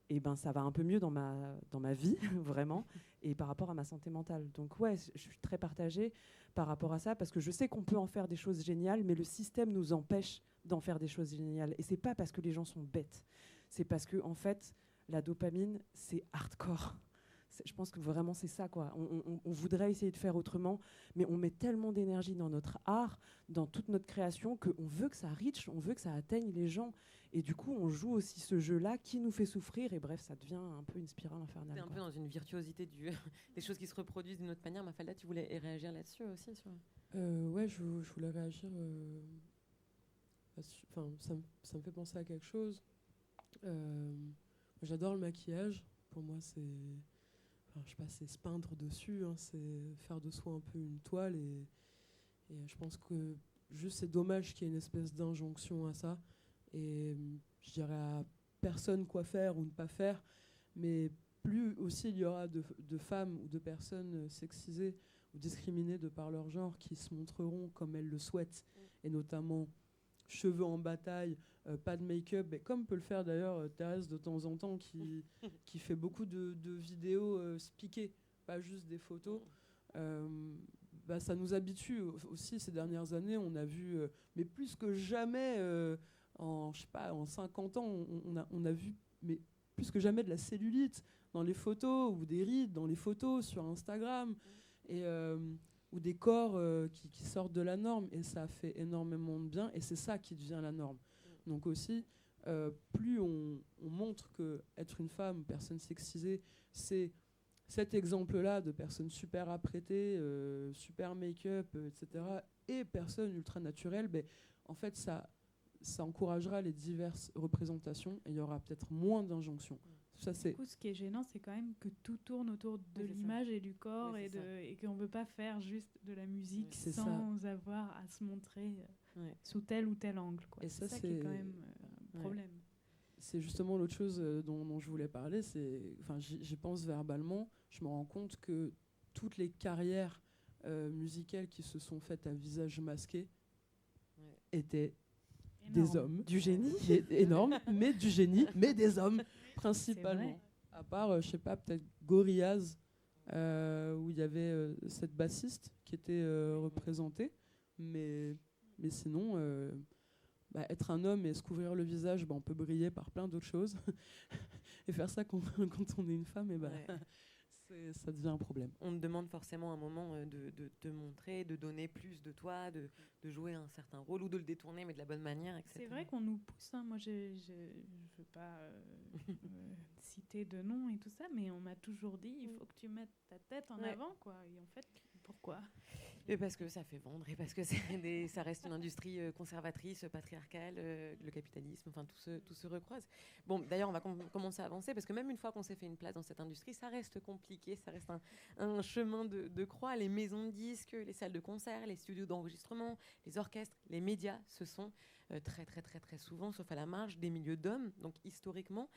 et ben ça va un peu mieux dans ma vie, vraiment, et par rapport à ma santé mentale. Donc ouais, je suis très partagée par rapport à ça, parce que je sais qu'on peut en faire des choses géniales, mais le système nous empêche d'en faire des choses géniales. Et c'est pas parce que les gens sont bêtes, c'est parce que en fait, la dopamine, c'est hardcore. Je pense que vraiment c'est ça, quoi. On voudrait essayer de faire autrement, mais on met tellement d'énergie dans notre art, dans toute notre création, qu'on veut que ça reach, on veut que ça atteigne les gens. Et du coup, on joue aussi ce jeu-là qui nous fait souffrir. Et bref, ça devient un peu une spirale infernale. T'es un peu dans une virtuosité des choses qui se reproduisent d'une autre manière. Mafalda, tu voulais réagir là-dessus aussi Ouais, je voulais réagir. Ça me fait penser à quelque chose. J'adore le maquillage. Pour moi, c'est se peindre dessus, hein, c'est faire de soi un peu une toile, et je pense que juste c'est dommage qu'il y ait une espèce d'injonction à ça, et je dirais à personne quoi faire ou ne pas faire, mais plus aussi il y aura de femmes ou de personnes sexisées ou discriminées de par leur genre qui se montreront comme elles le souhaitent, et notamment cheveux en bataille, pas de make-up, mais comme peut le faire d'ailleurs Thérèse de temps en temps, qui fait beaucoup de vidéos spiquées, pas juste des photos. Ça nous habitue aussi ces dernières années. On a vu, mais plus que jamais, en 50 ans, on a vu mais plus que jamais de la cellulite dans les photos, ou des rides dans les photos sur Instagram, ou des corps qui sortent de la norme, et ça fait énormément de bien, et c'est ça qui devient la norme. Donc aussi, plus on montre que être une femme, personne sexisée, c'est cet exemple-là de personnes super apprêtées, super make-up, etc., et personnes ultra naturelles, en fait, ça encouragera les diverses représentations, et il y aura peut-être moins d'injonctions. Ça, du coup, ce qui est gênant, c'est quand même que tout tourne autour de l'image et du corps, et qu'on ne peut pas faire juste de la musique sans avoir à se montrer sous tel ou tel angle, quoi. Et c'est ça qui est quand même un problème. C'est justement l'autre chose dont je voulais parler. J'y pense verbalement. Je me rends compte que toutes les carrières musicales qui se sont faites à visage masqué étaient des hommes. Du génie. Énorme, mais du génie, mais des hommes principalement. À part, je sais pas, peut-être Gorillaz, où il y avait cette bassiste qui était représentée. Mais sinon, être un homme et se couvrir le visage, on peut briller par plein d'autres choses. Et faire ça quand on est une femme, ça devient un problème. On te demande forcément un moment de te montrer, de donner plus de toi, de jouer un certain rôle, ou de le détourner, mais de la bonne manière, etc. C'est vrai qu'on nous pousse, hein. Moi, je ne veux pas citer de nom et tout ça, mais on m'a toujours dit, il faut que tu mettes ta tête en avant, quoi. Et en fait, pourquoi ? Et parce que ça fait vendre, et parce que ça reste une industrie conservatrice, patriarcale, le capitalisme, enfin tout se recroise. Bon, d'ailleurs, on va commencer à avancer, parce que même une fois qu'on s'est fait une place dans cette industrie, ça reste compliqué, ça reste un chemin de croix. Les maisons de disques, les salles de concert, les studios d'enregistrement, les orchestres, les médias, ce sont très, très, très, très souvent, sauf à la marge, des milieux d'hommes, donc historiquement,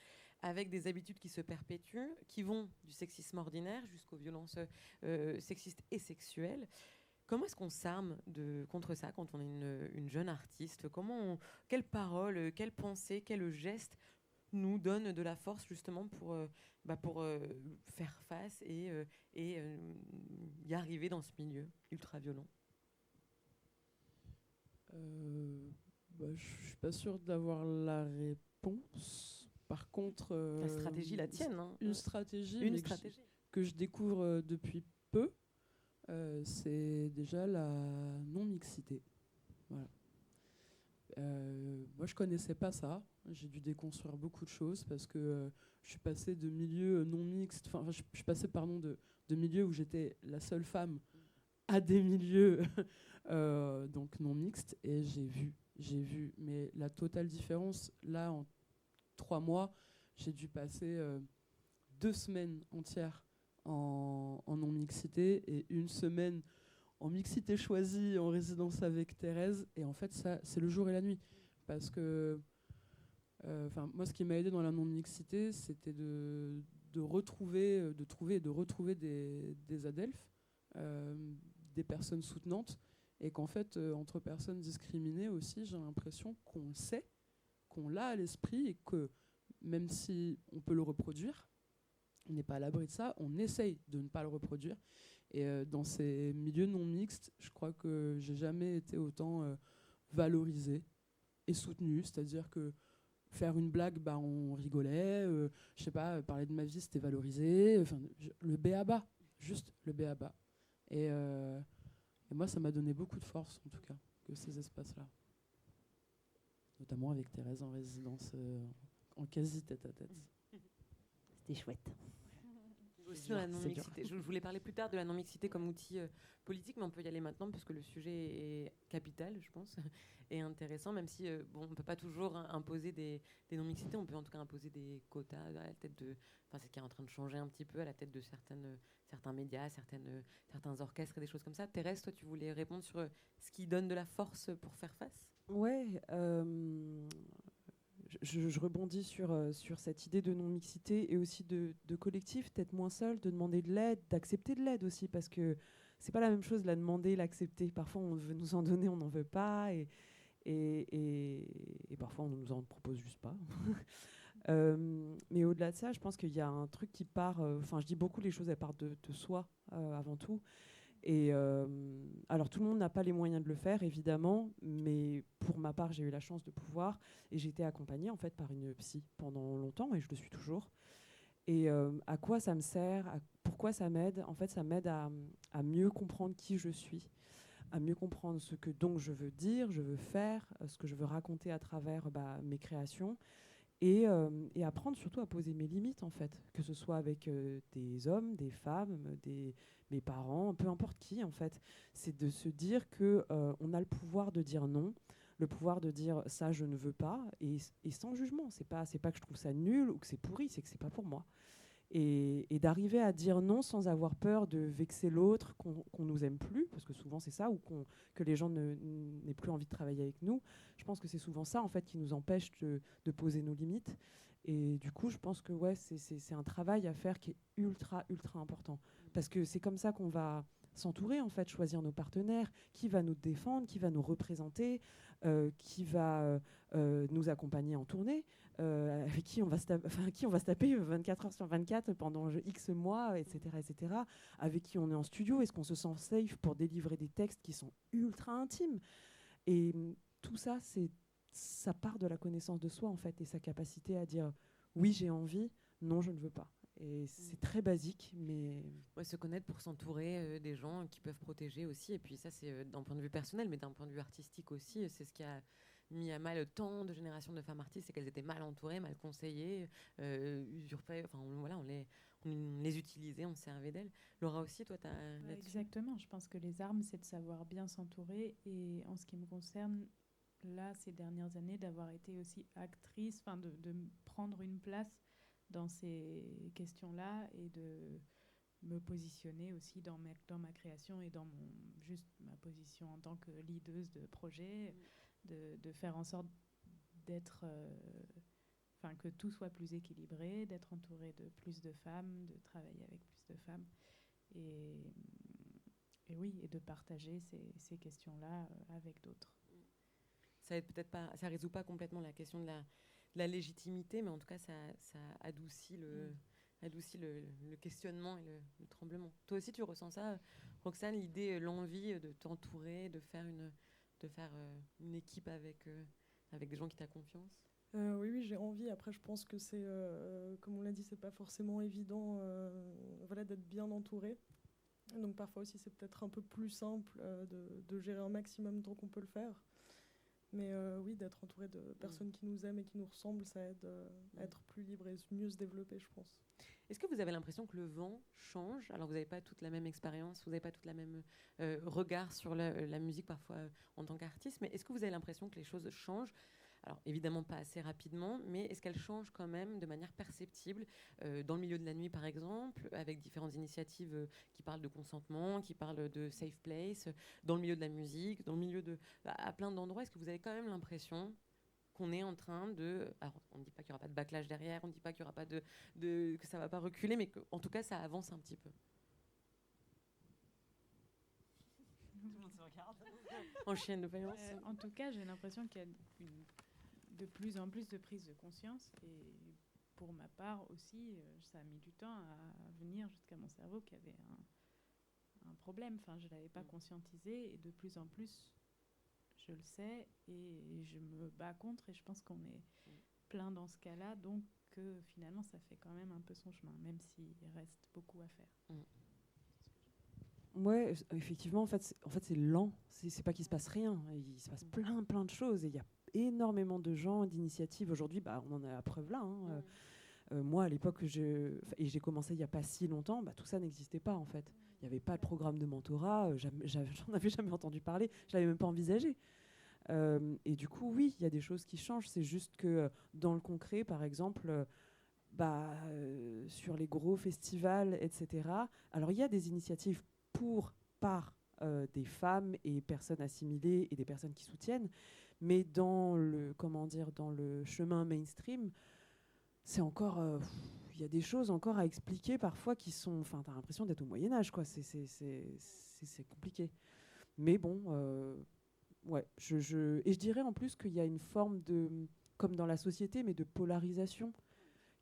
avec des habitudes qui se perpétuent, qui vont du sexisme ordinaire jusqu'aux violences sexistes et sexuelles. Comment est-ce qu'on s'arme contre ça quand on est une jeune artiste ? Quelles paroles, quelles pensées, quels gestes nous donnent de la force justement pour faire face et y arriver dans ce milieu ultra violent ? Je ne suis pas sûre d'avoir la réponse. Par contre... la stratégie, la tienne. Hein. Une stratégie, que je découvre depuis peu. C'est déjà la non-mixité. Voilà. Moi, je connaissais pas ça. J'ai dû déconstruire beaucoup de choses parce que je suis passée de milieux non mixtes. Enfin, je suis passée, de milieux où j'étais la seule femme à des milieux donc non mixtes, et j'ai vu. Mais la totale différence là en 3 mois, j'ai dû passer 2 semaines entières en non-mixité et 1 semaine en mixité choisie, en résidence avec Thérèse. Et en fait, ça, c'est le jour et la nuit. Parce que moi, ce qui m'a aidé dans la non-mixité, c'était de retrouver des adelphes, des personnes soutenantes, et qu'en fait, entre personnes discriminées aussi, j'ai l'impression qu'on le sait, qu'on l'a à l'esprit, et que même si on peut le reproduire, on n'est pas à l'abri de ça, on essaye de ne pas le reproduire. Et dans ces milieux non mixtes, je crois que j'ai jamais été autant valorisée et soutenue, c'est-à-dire que faire une blague, bah, on rigolait, je sais pas, parler de ma vie, c'était valorisé, le b.a.-ba, juste le b.a.-ba. Et moi, ça m'a donné beaucoup de force, en tout cas, que ces espaces-là. Notamment avec Thérèse en résidence, en quasi tête-à-tête. C'était chouette. Aussi dans la non-mixité. Je voulais parler plus tard de la non-mixité comme outil politique, mais on peut y aller maintenant puisque le sujet est capital, je pense, et intéressant, même si on ne peut pas toujours imposer des non-mixités, on peut en tout cas imposer des quotas à la tête de... Enfin, c'est ce qui est en train de changer un petit peu à la tête de certains médias, certains orchestres et des choses comme ça. Thérèse, toi, tu voulais répondre sur ce qui donne de la force pour faire face ? Ouais, je rebondis sur cette idée de non-mixité et aussi de collectif, d'être moins seul, de demander de l'aide, d'accepter de l'aide aussi, parce que c'est pas la même chose, la demander, l'accepter. Parfois, on veut nous en donner, on n'en veut pas, et parfois, on nous en propose juste pas. Mais au-delà de ça, je pense qu'il y a un truc qui part... Enfin, je dis beaucoup, les choses, elles partent de soi, avant tout. Et alors tout le monde n'a pas les moyens de le faire évidemment, mais pour ma part j'ai eu la chance de pouvoir, et j'ai été accompagnée en fait par une psy pendant longtemps, et je le suis toujours. Et à quoi ça me sert, pourquoi ça m'aide? En fait, ça m'aide à mieux comprendre qui je suis, à mieux comprendre ce que donc je veux dire, je veux faire, ce que je veux raconter à travers mes créations. Et apprendre surtout à poser mes limites, en fait, que ce soit avec des hommes, des femmes, mes parents, peu importe qui, en fait. C'est de se dire qu'on a le pouvoir de dire non, le pouvoir de dire ça, je ne veux pas, et sans jugement. C'est pas que je trouve ça nul ou que c'est pourri, c'est que c'est pas pour moi. Et d'arriver à dire non sans avoir peur de vexer l'autre, qu'on nous aime plus, parce que souvent c'est ça, ou que les gens n'aient plus envie de travailler avec nous. Je pense que c'est souvent ça en fait qui nous empêche de poser nos limites. Et du coup, je pense que ouais, c'est un travail à faire qui est ultra important, parce que c'est comme ça qu'on va s'entourer en fait, choisir nos partenaires, qui va nous défendre, qui va nous représenter, qui va nous accompagner en tournée. Avec qui on va se taper 24 heures sur 24 pendant X mois, etc., avec qui on est en studio, est-ce qu'on se sent safe pour délivrer des textes qui sont ultra intimes. Et tout ça, ça part de la connaissance de soi, en fait, et sa capacité à dire oui, j'ai envie, non, je ne veux pas. Et c'est très basique, mais... Ouais, se connaître pour s'entourer des gens qui peuvent protéger aussi. Et puis ça, c'est d'un point de vue personnel, mais d'un point de vue artistique aussi, c'est ce qui a mis à mal tant de générations de femmes artistes, c'est qu'elles étaient mal entourées, mal conseillées, usurpées. Enfin, voilà, on les utilisait, on se servait d'elles. Laura aussi, toi, tu as exactement. Je pense que les armes, c'est de savoir bien s'entourer. Et en ce qui me concerne, là, ces dernières années, d'avoir été aussi actrice, de prendre une place dans ces questions-là et de me positionner aussi dans ma création et dans ma position en tant que leaduse de projet, de faire en sorte d'être... que tout soit plus équilibré, d'être entouré de plus de femmes, de travailler avec plus de femmes. Et oui, et de partager ces questions-là avec d'autres. Ça aide peut-être pas, ça résout pas complètement la question de la légitimité, mais en tout cas, ça adoucit le questionnement et le tremblement. Toi aussi, tu ressens ça, Roxane, l'idée, l'envie de t'entourer, de faire une équipe avec des gens qui t'ont confiance? Oui, j'ai envie. Après, je pense que c'est, comme on l'a dit, c'est pas forcément évident d'être bien entouré. Donc parfois aussi, c'est peut-être un peu plus simple de gérer un maximum tant qu'on peut le faire. Mais oui, d'être entouré de personnes qui nous aiment et qui nous ressemblent, ça aide à être plus libre et mieux se développer, je pense. Est-ce que vous avez l'impression que le vent change? Alors, vous n'avez pas toute la même expérience, vous n'avez pas toute la même regard sur la musique, parfois en tant qu'artiste, mais est-ce que vous avez l'impression que les choses changent alors évidemment pas assez rapidement, mais est-ce qu'elle change quand même de manière perceptible dans le milieu de la nuit par exemple, avec différentes initiatives qui parlent de consentement, qui parlent de safe place, dans le milieu de la musique, dans le milieu à plein d'endroits. Est-ce que vous avez quand même l'impression qu'on est en train de... Alors, on ne dit pas qu'il n'y aura pas de backlash derrière, on ne dit pas qu'il n'y aura pas que ça ne va pas reculer, mais qu'en tout cas, ça avance un petit peu. Tout le monde se regarde. En chienne de faïence. En tout cas, j'ai l'impression qu'il y a de plus en plus de prise de conscience. Et pour ma part aussi, ça a mis du temps à venir jusqu'à mon cerveau qu'il y avait un problème. Enfin, je ne l'avais pas conscientisé. Et de plus en plus, je le sais. Et je me bats contre. Et je pense qu'on est plein dans ce cas-là. Donc, finalement, ça fait quand même un peu son chemin, même s'il reste beaucoup à faire. Ouais, effectivement, en fait, c'est lent. C'est pas qu'il se passe rien. Il se passe plein de choses. Et il y a énormément de gens, d'initiatives. Aujourd'hui, on en a la preuve là. Moi, à l'époque, j'ai commencé il n'y a pas si longtemps, tout ça n'existait pas, en fait. Il n'y avait pas de programme de mentorat. J'en avais jamais entendu parler. Je l'avais même pas envisagé. Et du coup, oui, il y a des choses qui changent. C'est juste que dans le concret, par exemple... sur les gros festivals, etc. Alors, il y a des initiatives par des femmes et personnes assimilées et des personnes qui soutiennent, mais dans le chemin mainstream, c'est encore... il y a des choses encore à expliquer parfois qui sont... Enfin, t'as l'impression d'être au Moyen-Âge, quoi. C'est compliqué. Mais bon, ouais. Et je dirais en plus qu'il y a une forme de... Comme dans la société, mais de polarisation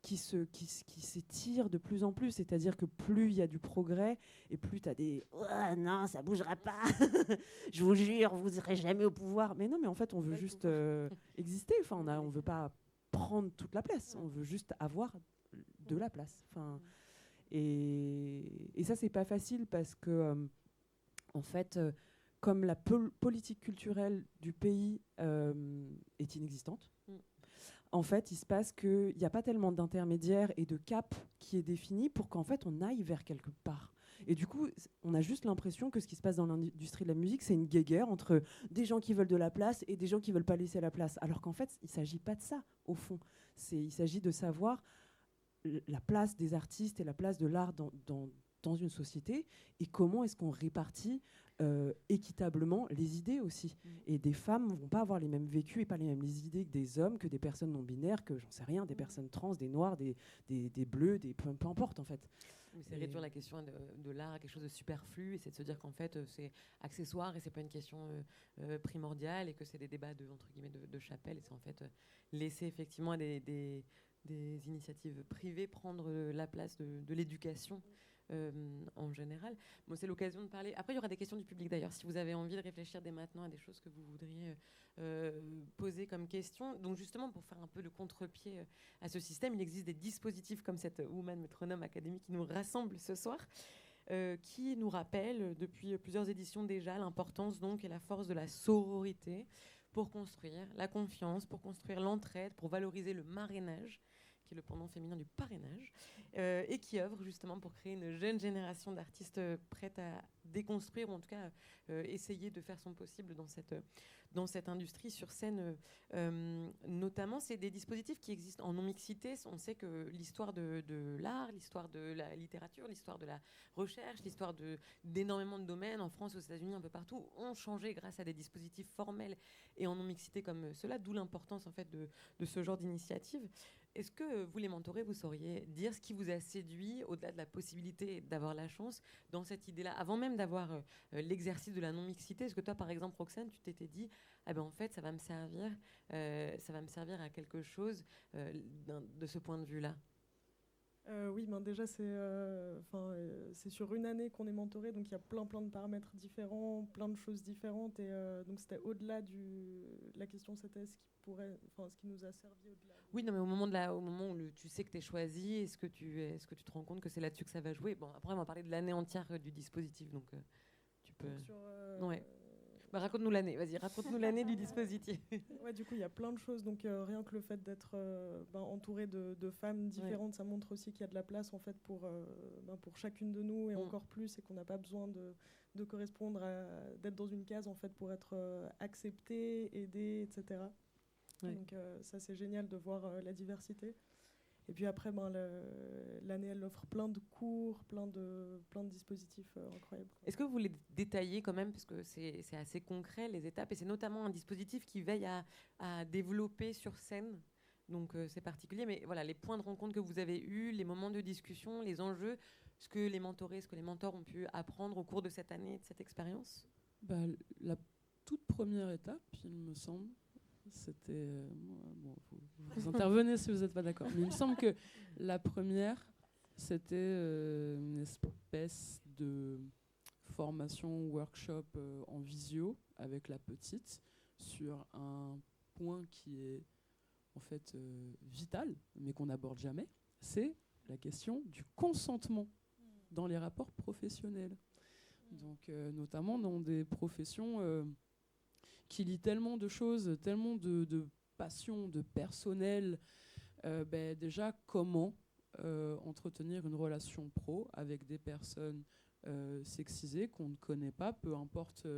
qui s'étire de plus en plus, c'est-à-dire que plus il y a du progrès et plus tu as des « non, ça bougera pas, je vous jure, vous ne serez jamais au pouvoir ». Mais non, mais en fait, on veut juste exister, enfin, on veut pas prendre toute la place, on veut juste avoir de la place. Enfin, et ça, c'est pas facile parce que, en fait, comme la politique culturelle du pays est inexistante, en fait, il se passe qu'il n'y a pas tellement d'intermédiaires et de cap qui est défini pour qu'en fait, on aille vers quelque part. Et du coup, on a juste l'impression que ce qui se passe dans l'industrie de la musique, c'est une guéguerre entre des gens qui veulent de la place et des gens qui ne veulent pas laisser la place. Alors qu'en fait, il ne s'agit pas de ça, au fond. Il s'agit de savoir la place des artistes et la place de l'art dans une société et comment est-ce qu'on répartit équitablement les idées aussi. Et des femmes ne vont pas avoir les mêmes vécus et pas les mêmes idées que des hommes, que des personnes non binaires, que j'en sais rien, des personnes trans, des noirs, des bleus, peu importe en fait. Mais c'est réduire la question de l'art à quelque chose de superflu et c'est de se dire qu'en fait c'est accessoire et c'est pas une question primordiale et que c'est des débats entre guillemets de chapelle et c'est en fait laisser effectivement à des initiatives privées prendre la place de l'éducation. En général. Bon, c'est l'occasion de parler. Après, il y aura des questions du public d'ailleurs, si vous avez envie de réfléchir dès maintenant à des choses que vous voudriez poser comme question. Donc justement, pour faire un peu le contre-pied à ce système, il existe des dispositifs comme cette Woman Metronome Academy qui nous rassemble ce soir, qui nous rappelle depuis plusieurs éditions déjà l'importance donc et la force de la sororité pour construire la confiance, pour construire l'entraide, pour valoriser le marrainage, qui est le pendant féminin du parrainage, et qui œuvre justement pour créer une jeune génération d'artistes prêtes à déconstruire, ou en tout cas essayer de faire son possible dans cette industrie sur scène. Notamment, c'est des dispositifs qui existent en non-mixité. On sait que l'histoire de l'art, l'histoire de la littérature, l'histoire de la recherche, l'histoire d'énormément de domaines, en France, aux États-Unis, un peu partout, ont changé grâce à des dispositifs formels et en non-mixité comme cela, d'où l'importance en fait de ce genre d'initiative. Est-ce que vous, les mentorés, vous sauriez dire ce qui vous a séduit, au-delà de la possibilité d'avoir la chance, dans cette idée-là, avant même d'avoir l'exercice de la non-mixité? Est-ce que toi, par exemple, Roxane, tu t'étais dit, en fait, ça va me servir à quelque chose de ce point de vue-là? Oui, déjà, c'est sur une année qu'on est mentoré, donc il y a plein de paramètres différents, plein de choses différentes. Et donc, c'était au-delà la question, c'était ce qui nous a servi au-delà. Oui, non, mais au moment où tu sais que tu es choisi, est-ce que tu te rends compte que c'est là-dessus que ça va jouer? Bon, après, on va parler de l'année entière du dispositif, donc tu peux... Ouais. Raconte-nous l'année, vas-y, raconte-nous l'année du dispositif. Ouais, du coup, il y a plein de choses. Donc, rien que le fait d'être entouré de femmes différentes, ouais, ça montre aussi qu'il y a de la place en fait, pour chacune de nous et encore plus, et qu'on n'a pas besoin de correspondre d'être dans une case en fait, pour être accepté, aidé, etc. Ouais. Donc ça, c'est génial de voir la diversité. Et puis après, l'année, elle offre plein de cours, plein de dispositifs incroyables. Est-ce que vous voulez détailler quand même, parce que c'est assez concret, les étapes, et c'est notamment un dispositif qui veille à développer sur scène, donc c'est particulier, mais voilà, les points de rencontre que vous avez eus, les moments de discussion, les enjeux, ce que les mentorés, ce que les mentors ont pu apprendre au cours de cette année, de cette expérience? La toute première étape, il me semble, c'était... vous intervenez si vous n'êtes pas d'accord. Mais il me semble que la première, c'était une espèce de formation, workshop en visio avec la petite sur un point qui est en fait vital, mais qu'on n'aborde jamais. C'est la question du consentement dans les rapports professionnels. Donc, notamment dans des professions qui lient tellement de choses, tellement de passion, de personnel. Déjà, comment entretenir une relation pro avec des personnes sexisées qu'on ne connaît pas, peu importe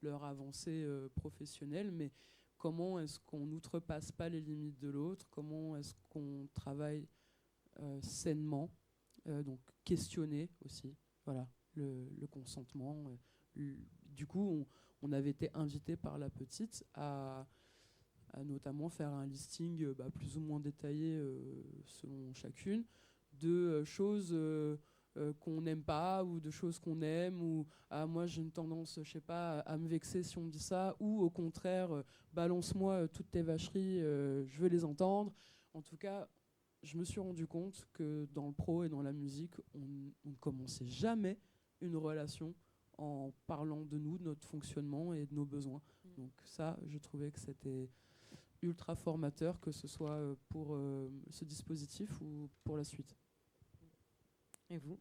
leur avancée professionnelle, mais comment est-ce qu'on n'outrepasse pas les limites de l'autre, comment est-ce qu'on travaille sainement, donc questionner aussi, voilà, le consentement. Du coup, on avait été invité par la petite à notamment faire un listing plus ou moins détaillé selon chacune de choses qu'on n'aime pas ou de choses qu'on aime, ou moi j'ai une tendance, je sais pas, à me vexer si on me dit ça, ou au contraire, balance-moi toutes tes vacheries, je veux les entendre. En tout cas, je me suis rendu compte que dans le pro et dans la musique, on ne commençait jamais une relation en parlant de nous, de notre fonctionnement et de nos besoins. Donc ça, je trouvais que c'était ultra formateur, que ce soit pour ce dispositif ou pour la suite. Et vous?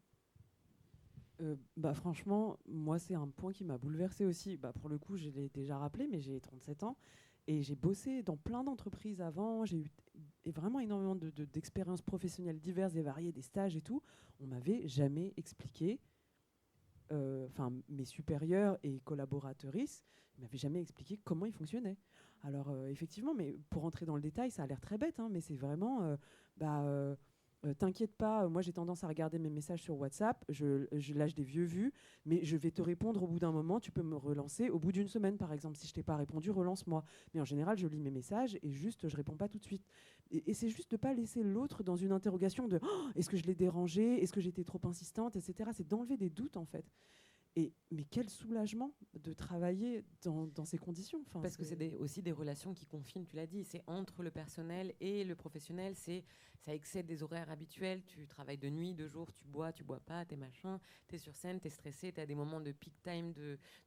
Franchement, moi, c'est un point qui m'a bouleversée aussi. Pour le coup, je l'ai déjà rappelé, mais j'ai 37 ans et j'ai bossé dans plein d'entreprises avant. J'ai eu vraiment énormément d'expériences professionnelles diverses et variées, des stages et tout. On m'avait jamais expliqué, mes supérieurs et collaboratrices ne m'avaient jamais expliqué comment ils fonctionnaient. Alors, effectivement, mais pour rentrer dans le détail, ça a l'air très bête, hein, mais c'est vraiment... t'inquiète pas, moi j'ai tendance à regarder mes messages sur WhatsApp, je lâche des vieux vus, mais je vais te répondre au bout d'un moment, tu peux me relancer au bout d'une semaine par exemple, si je t'ai pas répondu, relance-moi. Mais en général, je lis mes messages et juste je réponds pas tout de suite. Et c'est juste de pas laisser l'autre dans une interrogation de est-ce que je l'ai dérangé, est-ce que j'étais trop insistante, etc. C'est d'enlever des doutes en fait. Mais quel soulagement de travailler dans ces conditions. Parce que c'est aussi des relations qui confinent, tu l'as dit, c'est entre le personnel et le professionnel, ça excède des horaires habituels, tu travailles de nuit, de jour, tu bois pas, t'es machin, t'es sur scène, t'es stressé, t'as des moments de peak time,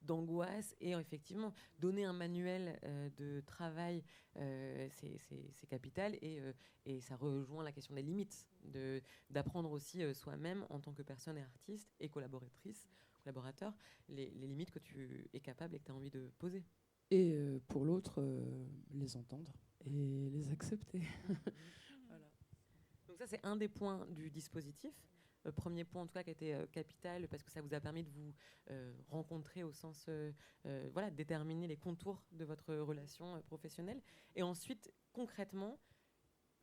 d'angoisse, et effectivement, donner un manuel de travail, c'est capital, et ça rejoint la question des limites, d'apprendre aussi soi-même en tant que personne et artiste et collaboratrice, collaborateur, les limites que tu es capable et que tu as envie de poser. Et pour l'autre, les entendre et les accepter. Voilà. Donc ça, c'est un des points du dispositif. Premier point, en tout cas, qui a été capital, parce que ça vous a permis de vous rencontrer au sens, déterminer les contours de votre relation professionnelle. Et ensuite, concrètement,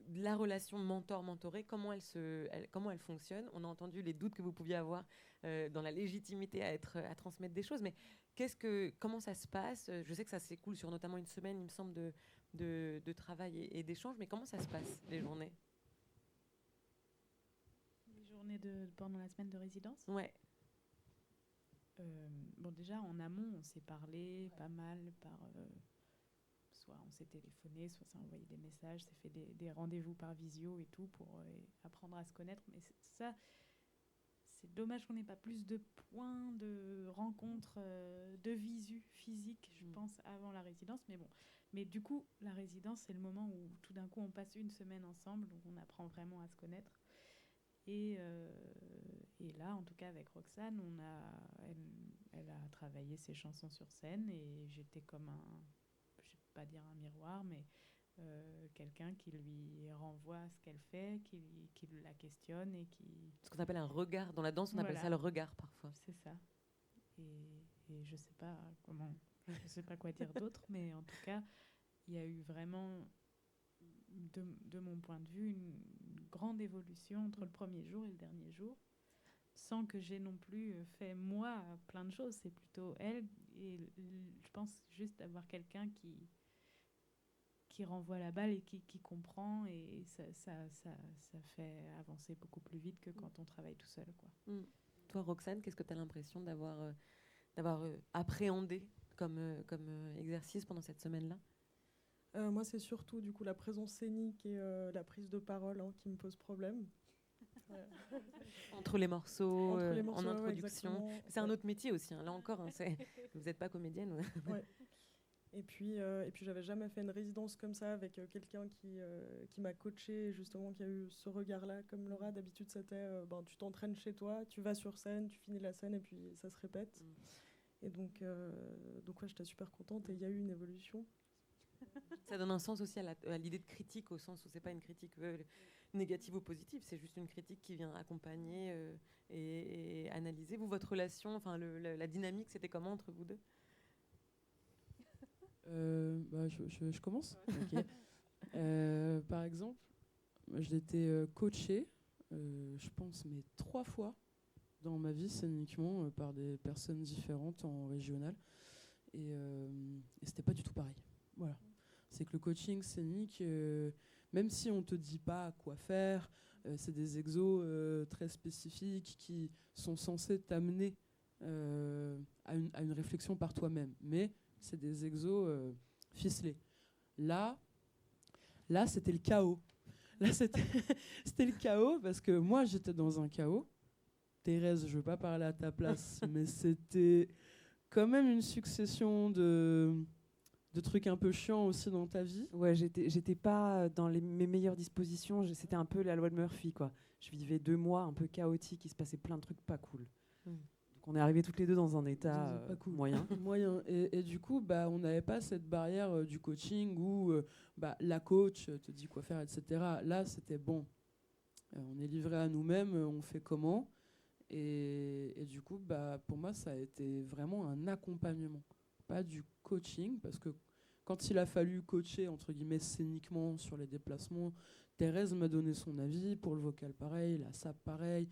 la relation mentor-mentoré, comment elle fonctionne. On a entendu les doutes que vous pouviez avoir dans la légitimité à transmettre des choses, mais comment ça se passe? Je sais que ça s'écoule sur notamment une semaine, il me semble, de travail et d'échange, mais comment ça se passe, les journées? Les journées pendant la semaine de résidence? Ouais. Déjà, en amont, on s'est parlé pas mal soit on s'est téléphoné, soit ça a envoyé des messages, s'est fait des rendez-vous par visio et tout pour apprendre à se connaître. Mais ça, c'est dommage qu'on n'ait pas plus de points de rencontres, de visu physique, je pense, avant la résidence. Mais bon, mais du coup, la résidence, c'est le moment où tout d'un coup, on passe une semaine ensemble, donc on apprend vraiment à se connaître. Et là, en tout cas, avec Roxane, elle a travaillé ses chansons sur scène et j'étais comme je ne vais pas dire un miroir, mais quelqu'un qui lui renvoie ce qu'elle fait, qui la questionne et qui... Ce qu'on appelle un regard. Dans la danse, on appelle ça le regard, parfois. C'est ça. Et je ne sais pas quoi dire d'autre, mais en tout cas, il y a eu vraiment de mon point de vue, une grande évolution entre le premier jour et le dernier jour, sans que j'ai non plus fait moi plein de choses. C'est plutôt elle. Et je pense juste d'avoir quelqu'un qui renvoie la balle et qui comprend. Et ça fait avancer beaucoup plus vite que quand on travaille tout seul, quoi. Toi, Roxane, qu'est-ce que tu as l'impression d'avoir appréhendé comme exercice pendant cette semaine-là? Moi, c'est surtout du coup la présence scénique et la prise de parole qui me pose problème. Entre les morceaux, Entre les morceaux, en ouais, introduction. exactement. C'est un autre métier aussi, hein. Là encore, vous n'êtes pas comédienne. Ouais. Et puis j'avais jamais fait une résidence comme ça avec quelqu'un qui m'a coachée, justement, qui a eu ce regard-là. Comme Laura, d'habitude, c'était tu t'entraînes chez toi, tu vas sur scène, tu finis la scène et puis ça se répète. Et donc ouais, j'étais super contente et il y a eu une évolution. Ça donne un sens aussi à l'idée de critique, au sens où c'est pas une critique négative ou positive, c'est juste une critique qui vient accompagner et analyser. Vous, votre relation, enfin la dynamique, c'était comment entre vous deux? Je commence. Okay. Par exemple, j'ai été coachée, je pense, mais 3 fois dans ma vie scéniquement par des personnes différentes en régional. Et c'était pas du tout pareil. Voilà. C'est que le coaching scénique, même si on te dit pas quoi faire, c'est des exos très spécifiques qui sont censés t'amener à une réflexion par toi-même. Mais c'est des exos ficelés. Là, c'était le chaos. Là, c'était le chaos parce que moi, j'étais dans un chaos. Thérèse, je veux pas parler à ta place, mais c'était quand même une succession de trucs un peu chiants aussi dans ta vie. Ouais, j'étais pas dans mes meilleures dispositions. C'était un peu la loi de Murphy, quoi. Je vivais 2 mois un peu chaotiques, il se passait plein de trucs pas cool. Donc on est arrivés toutes les deux dans un état pas cool. moyen. Moyen. Et du coup, on n'avait pas cette barrière du coaching où la coach te dit quoi faire, etc. Là, c'était bon. On est livré à nous-mêmes, on fait comment. Et du coup, pour moi, ça a été vraiment un accompagnement. Pas du coaching, parce que quand il a fallu coacher, entre guillemets, scéniquement sur les déplacements, Thérèse m'a donné son avis, pour le vocal pareil, la SAP pareil.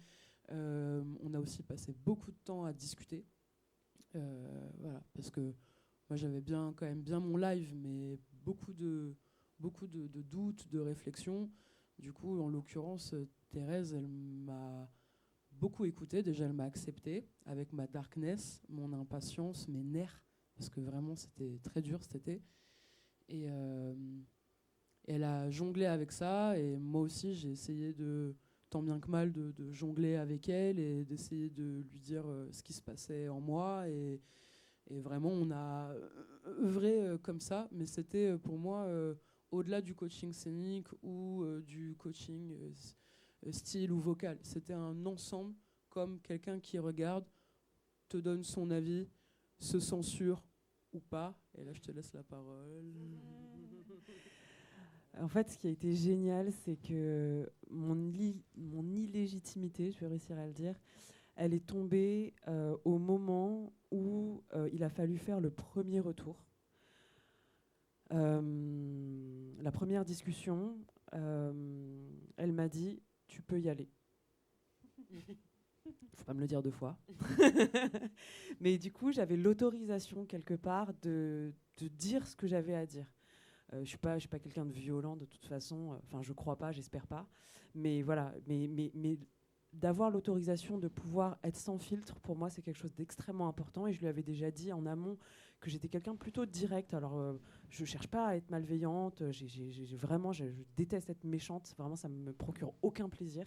On a aussi passé beaucoup de temps à discuter. Voilà, parce que moi j'avais quand même bien mon live, mais beaucoup de doutes, de réflexions. Du coup, en l'occurrence, Thérèse, elle m'a beaucoup écouté. Déjà, elle m'a accepté avec ma darkness, mon impatience, mes nerfs, parce que vraiment c'était très dur cet été. Et elle a jonglé avec ça, et moi aussi j'ai essayé tant bien que mal de jongler avec elle et d'essayer de lui dire ce qui se passait en moi. Et vraiment, on a œuvré comme ça, mais c'était pour moi, au-delà du coaching scénique ou du coaching style ou vocal. C'était un ensemble, comme quelqu'un qui regarde, te donne son avis, se censure ou pas. Et là, je te laisse la parole. En fait, ce qui a été génial, c'est que mon illégitimité, je vais réussir à le dire, elle est tombée au moment où il a fallu faire le premier retour. La première discussion, elle m'a dit « tu peux y aller ». Faut pas me le dire 2 fois. Mais du coup, j'avais l'autorisation quelque part de dire ce que j'avais à dire. Je suis pas quelqu'un de violent de toute façon. Enfin, je crois pas, j'espère pas. Mais voilà. Mais d'avoir l'autorisation de pouvoir être sans filtre, pour moi, c'est quelque chose d'extrêmement important. Et je lui avais déjà dit en amont que j'étais quelqu'un plutôt direct. Alors, je cherche pas à être malveillante. Vraiment, je déteste être méchante. Vraiment, ça me procure aucun plaisir.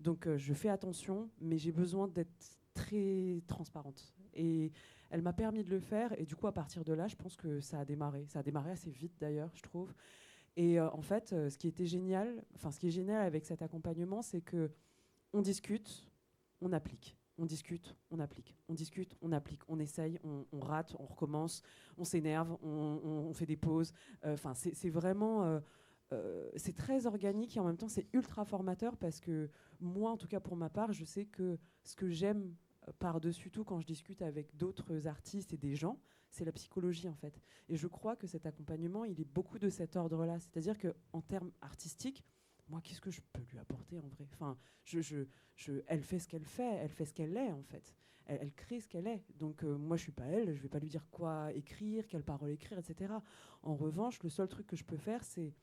Donc, je fais attention, mais j'ai besoin d'être très transparente. Et elle m'a permis de le faire. Et du coup, à partir de là, je pense que ça a démarré. Ça a démarré assez vite, d'ailleurs, je trouve. Et en fait, ce qui est génial avec cet accompagnement, c'est que on discute, on applique. On discute, on applique. On discute, on applique. On essaye, on rate, on recommence, on s'énerve, on fait des pauses. Enfin, c'est vraiment... c'est très organique et en même temps, c'est ultra formateur parce que moi, en tout cas pour ma part, je sais que ce que j'aime par-dessus tout quand je discute avec d'autres artistes et des gens, c'est la psychologie en fait. Et je crois que cet accompagnement, il est beaucoup de cet ordre-là. C'est-à-dire qu'en termes artistiques, moi, qu'est-ce que je peux lui apporter en vrai ? Enfin, elle fait ce qu'elle fait, elle fait ce qu'elle est en fait. Elle crée ce qu'elle est. Donc moi, je suis pas elle, je vais pas lui dire quoi écrire, quelles paroles écrire, etc. En revanche, le seul truc que je peux faire, c'est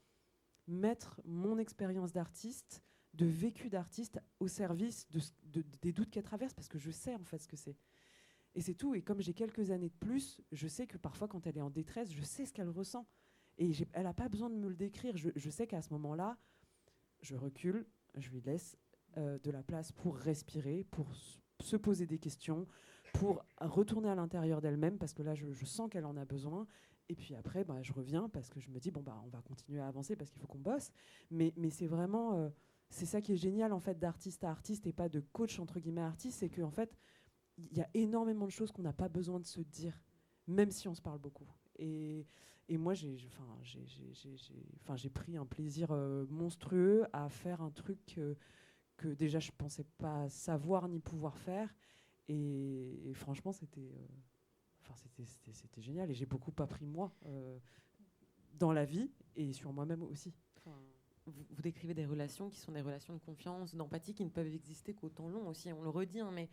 mettre mon expérience d'artiste, de vécu d'artiste, au service des doutes qu'elle traverse, parce que je sais en fait ce que c'est. Et c'est tout. Et comme j'ai quelques années de plus, je sais que parfois, quand elle est en détresse, je sais ce qu'elle ressent. Et elle n'a pas besoin de me le décrire. Je sais qu'à ce moment-là, je recule, je lui laisse de la place pour respirer, pour se poser des questions, pour retourner à l'intérieur d'elle-même, parce que là, je sens qu'elle en a besoin. Et puis après, je reviens, parce que je me dis, on va continuer à avancer, parce qu'il faut qu'on bosse. Mais c'est vraiment... c'est ça qui est génial, en fait, d'artiste à artiste, et pas de coach, entre guillemets, artiste, c'est qu'en fait, il y a énormément de choses qu'on n'a pas besoin de se dire, même si on se parle beaucoup. Et moi, j'ai pris un plaisir monstrueux à faire un truc que déjà je pensais pas savoir ni pouvoir faire. Et franchement, c'était génial. Et j'ai beaucoup appris moi dans la vie et sur moi-même aussi. Vous décrivez des relations qui sont des relations de confiance, d'empathie, qui ne peuvent exister qu'au temps long aussi. On le redit, hein, mais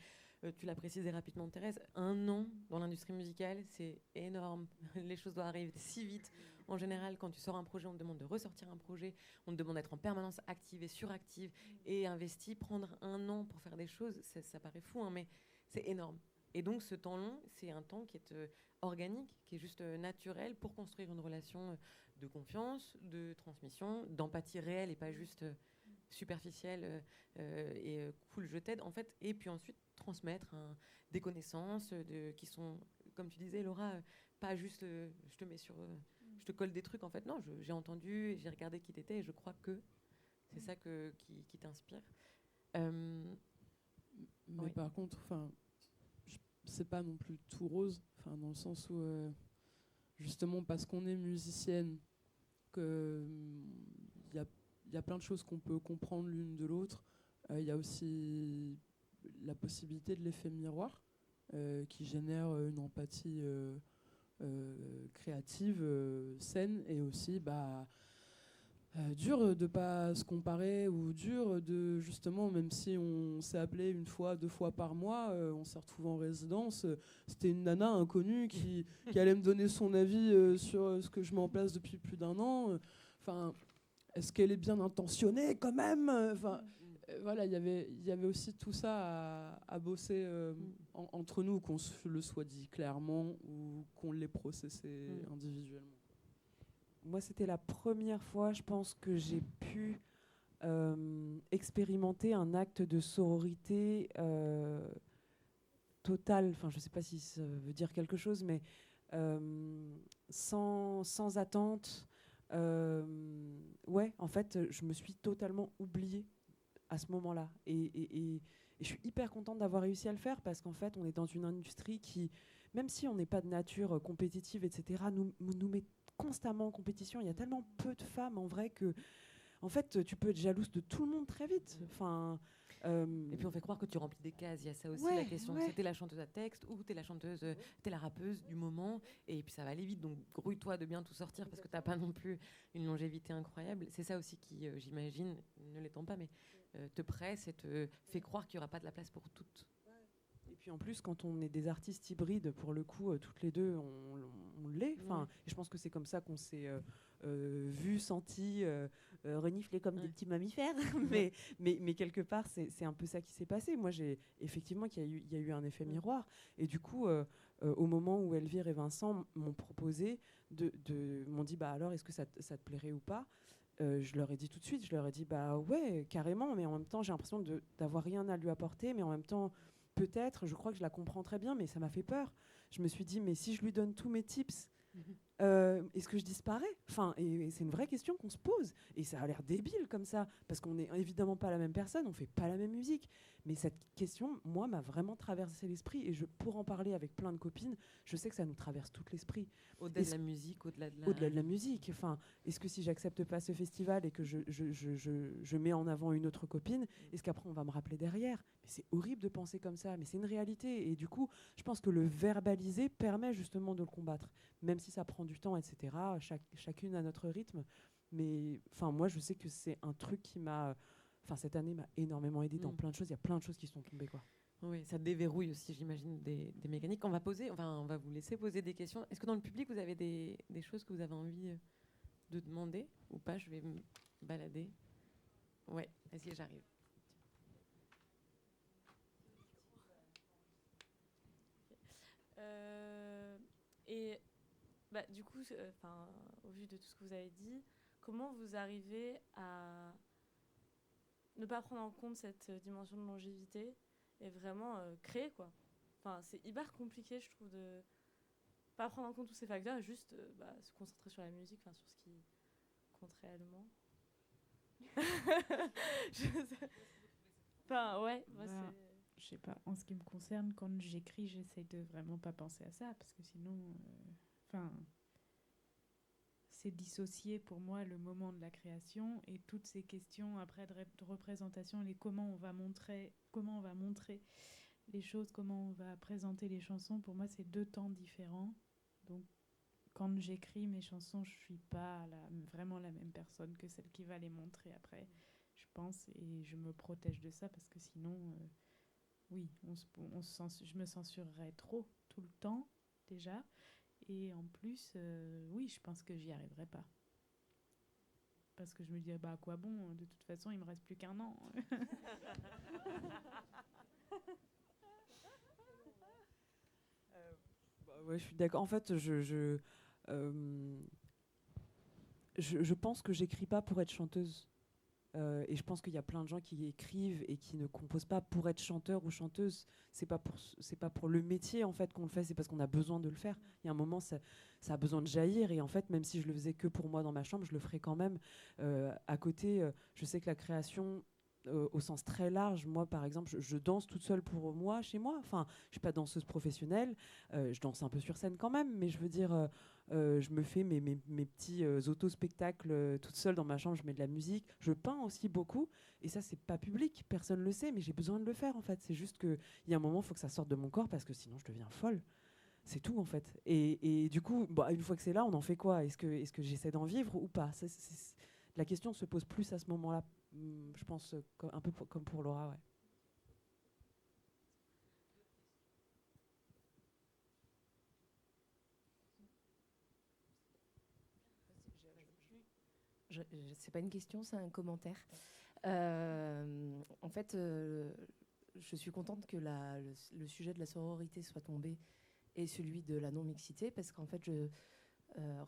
tu l'as précisé rapidement, Thérèse, 1 an dans l'industrie musicale, c'est énorme. Les choses doivent arriver si vite. En général, quand tu sors un projet, on te demande de ressortir un projet, on te demande d'être en permanence active et suractive et investi. Prendre 1 an pour faire des choses, ça paraît fou, hein, mais c'est énorme. Et donc, ce temps long, c'est un temps qui est organique, qui est juste naturel pour construire une relation de confiance, de transmission, d'empathie réelle et pas juste superficielle et cool, je t'aide, en fait. Et puis ensuite, transmettre des connaissances qui sont, comme tu disais, Laura, pas juste je te mets sur... je te colle des trucs, en fait. Non, j'ai entendu, j'ai regardé qui t'étais et je crois que c'est ça qui t'inspire. Mais oui. par contre, c'est pas non plus tout rose, dans le sens où justement parce qu'on est musicienne, il y a plein de choses qu'on peut comprendre l'une de l'autre. Il y a aussi la possibilité de l'effet miroir qui génère une empathie créative, saine, et aussi dur de pas se comparer, ou dur de, justement, même si on s'est appelé 1 fois, 2 fois par mois, on s'est retrouvé en résidence, c'était une nana inconnue qui allait me donner son avis sur ce que je mets en place depuis plus d'1 an. Est-ce qu'elle est bien intentionnée quand même ? Voilà, il y avait aussi tout ça à bosser entre nous, qu'on se le soit dit clairement ou qu'on l'ait processé individuellement. Moi, c'était la première fois, je pense, que j'ai pu expérimenter un acte de sororité totale. Enfin, je ne sais pas si ça veut dire quelque chose, mais sans attente. Ouais, en fait, je me suis totalement oubliée à ce moment-là. Et je suis hyper contente d'avoir réussi à le faire, parce qu'en fait, on est dans une industrie qui, même si on n'est pas de nature compétitive, etc., nous met constamment en compétition. Il y a tellement peu de femmes, en vrai, que en fait, tu peux être jalouse de tout le monde très vite. Et puis on fait croire que tu remplis des cases. Il y a ça aussi, ouais, la question. Ouais. T'es la chanteuse à texte ou t'es la chanteuse, t'es la rappeuse du moment. Et puis ça va aller vite. Donc grouille-toi de bien tout sortir, parce que t'as pas non plus une longévité incroyable. C'est ça aussi qui, j'imagine, ne l'étant pas, mais te presse et te fait croire qu'il n'y aura pas de la place pour toutes. Et puis en plus, quand on est des artistes hybrides, pour le coup, toutes les deux, on l'est. Et je pense que c'est comme ça qu'on s'est vu, senti, reniflé comme des petits mammifères. mais quelque part, c'est un peu ça qui s'est passé. Moi, j'ai effectivement qu'il y a eu un effet miroir. Et du coup, au moment où Elvire et Vincent m'ont proposé, m'ont dit, alors, est-ce que ça te plairait ou pas ? Je leur ai dit tout de suite, je leur ai dit, ouais, carrément, mais en même temps, j'ai l'impression d'avoir rien à lui apporter, mais en même temps, peut-être, je crois que je la comprends très bien, mais ça m'a fait peur. Je me suis dit, mais si je lui donne tous mes tips, Est-ce que je disparais? Enfin, et c'est une vraie question qu'on se pose. Et ça a l'air débile comme ça, parce qu'on n'est évidemment pas la même personne, on fait pas la même musique. Mais cette question, moi, m'a vraiment traversé l'esprit. Et pour en parler avec plein de copines, je sais que ça nous traverse tout l'esprit. Au-delà de la musique, au-delà de la... Au-delà de la musique. Enfin, est-ce que si j'accepte pas ce festival et que je mets en avant une autre copine, est-ce qu'après on va me rappeler derrière? Mais c'est horrible de penser comme ça, mais c'est une réalité. Et du coup, je pense que le verbaliser permet justement de le combattre, même si ça prend du temps, etc. Chacune à notre rythme. Mais enfin, moi, je sais que c'est un truc qui m'a... Enfin, cette année m'a énormément aidée dans plein de choses. Il y a plein de choses qui sont tombées, quoi. Oui, ça déverrouille aussi, j'imagine, des mécaniques. On va vous laisser poser des questions. Est-ce que dans le public, vous avez des choses que vous avez envie de demander ou pas? Je vais me balader. Ouais, vas-y, j'arrive. Et du coup, au vu de tout ce que vous avez dit, comment vous arrivez à ne pas prendre en compte cette dimension de longévité et vraiment créer, quoi? Enfin, c'est hyper compliqué, je trouve, de pas prendre en compte tous ces facteurs et juste se concentrer sur la musique, sur ce qui compte réellement. Je sais pas. En ce qui me concerne, quand j'écris, j'essaie de vraiment pas penser à ça, parce que sinon, c'est dissocier pour moi le moment de la création et toutes ces questions après de représentation, comment on va montrer les choses, comment on va présenter les chansons. Pour moi, c'est 2 temps différents. Donc, quand j'écris mes chansons, je suis pas vraiment la même personne que celle qui va les montrer après, je pense, et je me protège de ça parce que sinon, oui, je me censurerais trop tout le temps déjà. Et en plus, oui, je pense que j'y arriverai pas. Parce que je me dis, à quoi bon? De toute façon, il me reste plus qu'1 an. Ouais, je suis d'accord. En fait, je pense que j'écris pas pour être chanteuse. Et je pense qu'il y a plein de gens qui écrivent et qui ne composent pas pour être chanteur ou chanteuse. C'est pas pour le métier en fait qu'on le fait, c'est parce qu'on a besoin de le faire. Il y a un moment, ça a besoin de jaillir. Et en fait, même si je le faisais que pour moi dans ma chambre, je le ferais quand même. À côté, je sais que la création, au sens très large, moi par exemple, je danse toute seule pour moi, chez moi. Enfin, je suis pas danseuse professionnelle. Je danse un peu sur scène quand même, mais je veux dire... je me fais mes petits auto-spectacles toute seule dans ma chambre, je mets de la musique. Je peins aussi beaucoup, et ça, c'est pas public, personne le sait, mais j'ai besoin de le faire, en fait. C'est juste qu'il y a un moment, il faut que ça sorte de mon corps, parce que sinon, je deviens folle. C'est tout, en fait. Et du coup, une fois que c'est là, on en fait quoi? Est-ce que j'essaie d'en vivre ou pas? La question se pose plus à ce moment-là, je pense, un peu comme pour Laura, ouais. C'est pas une question, c'est un commentaire. En fait, je suis contente que le sujet de la sororité soit tombé et celui de la non-mixité, parce qu'en fait, je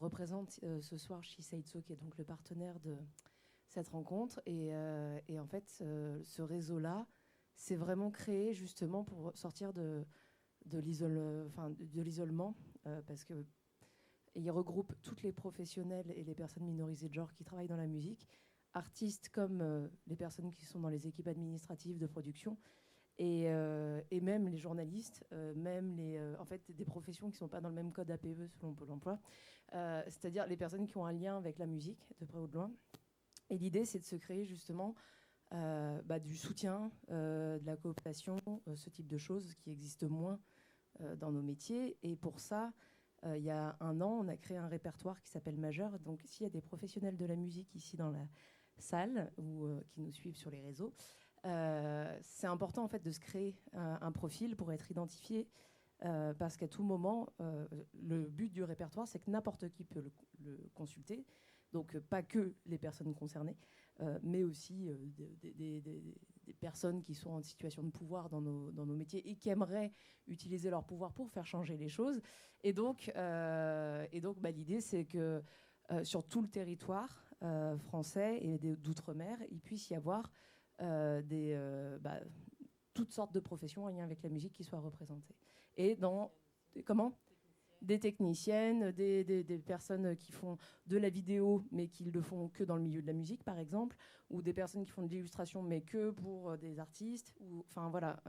représente ce soir She Said So, qui est donc le partenaire de cette rencontre. Et en fait, ce réseau-là, c'est vraiment créé justement pour sortir de l'isolement, parce que il regroupe toutes les professionnels et les personnes minorisées de genre qui travaillent dans la musique, artistes comme les personnes qui sont dans les équipes administratives de production, et même les journalistes, même en fait, des professions qui ne sont pas dans le même code APE selon Pôle emploi, c'est-à-dire les personnes qui ont un lien avec la musique, de près ou de loin. Et l'idée, c'est de se créer justement du soutien, de la cooptation, ce type de choses qui existent moins dans nos métiers. Et pour ça, il y a 1 an, on a créé un répertoire qui s'appelle Majeur. Donc, s'il y a des professionnels de la musique ici dans la salle ou qui nous suivent sur les réseaux, c'est important en fait de se créer un profil pour être identifié, parce qu'à tout moment, le but du répertoire, c'est que n'importe qui peut le consulter. Donc, pas que les personnes concernées, mais aussi des personnes qui sont en situation de pouvoir dans nos métiers et qui aimeraient utiliser leur pouvoir pour faire changer les choses. Et donc l'idée, c'est que sur tout le territoire français et d'outre-mer, il puisse y avoir toutes sortes de professions en lien avec la musique qui soient représentées. Et comment des techniciennes, des personnes qui font de la vidéo, mais qui ne le font que dans le milieu de la musique, par exemple, ou des personnes qui font de l'illustration, mais que pour des artistes. Enfin, voilà.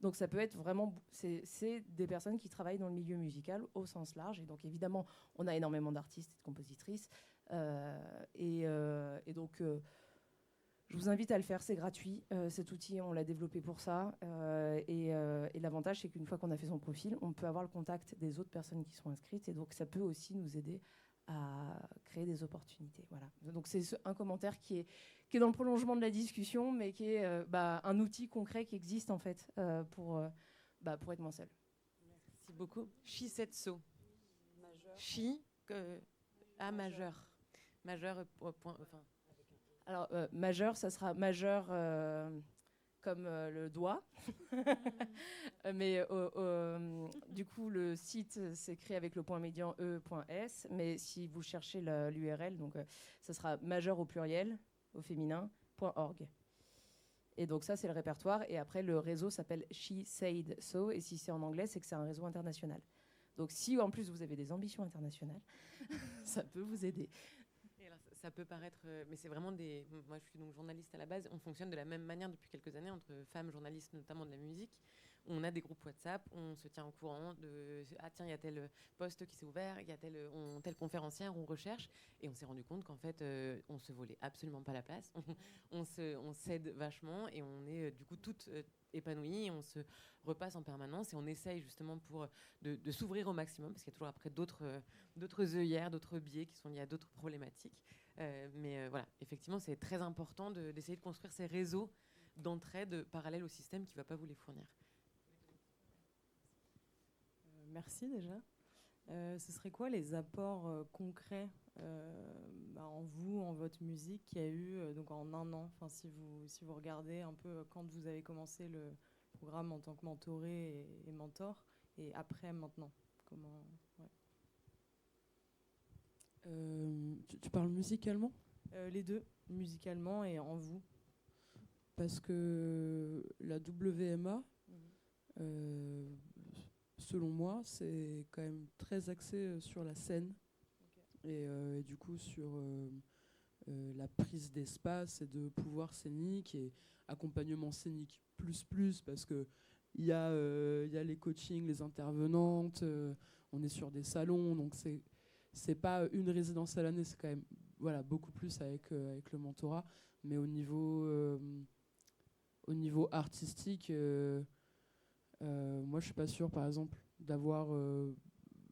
Donc, ça peut être vraiment... C'est des personnes qui travaillent dans le milieu musical au sens large. Et donc, évidemment, on a énormément d'artistes et de compositrices. Et donc... je vous invite à le faire, c'est gratuit. Cet outil, on l'a développé pour ça. Et l'avantage, c'est qu'une fois qu'on a fait son profil, on peut avoir le contact des autres personnes qui sont inscrites. Et donc, ça peut aussi nous aider à créer des opportunités. Voilà. Donc, c'est un commentaire qui est dans le prolongement de la discussion, mais qui est un outil concret qui existe, en fait, pour être moins seul. Merci beaucoup. Shisetsu. Shi, A majeur. Majeur, point, enfin... Alors, majeur, ça sera majeur comme le doigt. Mais du coup, le site s'écrit avec le point médian e.s. Mais si vous cherchez l'URL, donc ça sera majeur au pluriel, au féminin, .org. Et donc ça, c'est le répertoire. Et après, le réseau s'appelle She Said So. Et si c'est en anglais, c'est que c'est un réseau international. Donc si en plus vous avez des ambitions internationales, ça peut vous aider. Ça peut paraître, mais c'est vraiment des... Moi, je suis donc journaliste à la base. On fonctionne de la même manière depuis quelques années entre femmes journalistes, notamment de la musique. On a des groupes WhatsApp, on se tient au courant de « Ah tiens, il y a tel poste qui s'est ouvert, il y a telle conférencière, on recherche ». Et on s'est rendu compte qu'en fait, on se volait absolument pas la place. On s'aide vachement et on est du coup toutes épanouies. Et on se repasse en permanence et on essaye justement de s'ouvrir au maximum parce qu'il y a toujours après d'autres œillères, d'autres biais qui sont liés à d'autres problématiques. Mais voilà, effectivement, c'est très important d'essayer de construire ces réseaux d'entraide parallèles au système qui ne va pas vous les fournir. Merci déjà. Ce serait quoi les apports concrets en vous, en votre musique, qu'il y a eu donc en un an, si vous regardez un peu quand vous avez commencé le programme en tant que mentoré et mentor, et après, maintenant comment, ouais. Tu parles musicalement ? Les deux, musicalement et en vous. Parce que la WMA, selon moi, c'est quand même très axé sur la scène. Okay. Et du coup sur la prise d'espace et de pouvoir scénique et accompagnement scénique plus parce que il y a les coachings, les intervenantes, on est sur des salons, donc c'est pas une résidence à l'année, c'est quand même beaucoup plus avec le mentorat, mais au niveau artistique, moi je suis pas sûre par exemple d'avoir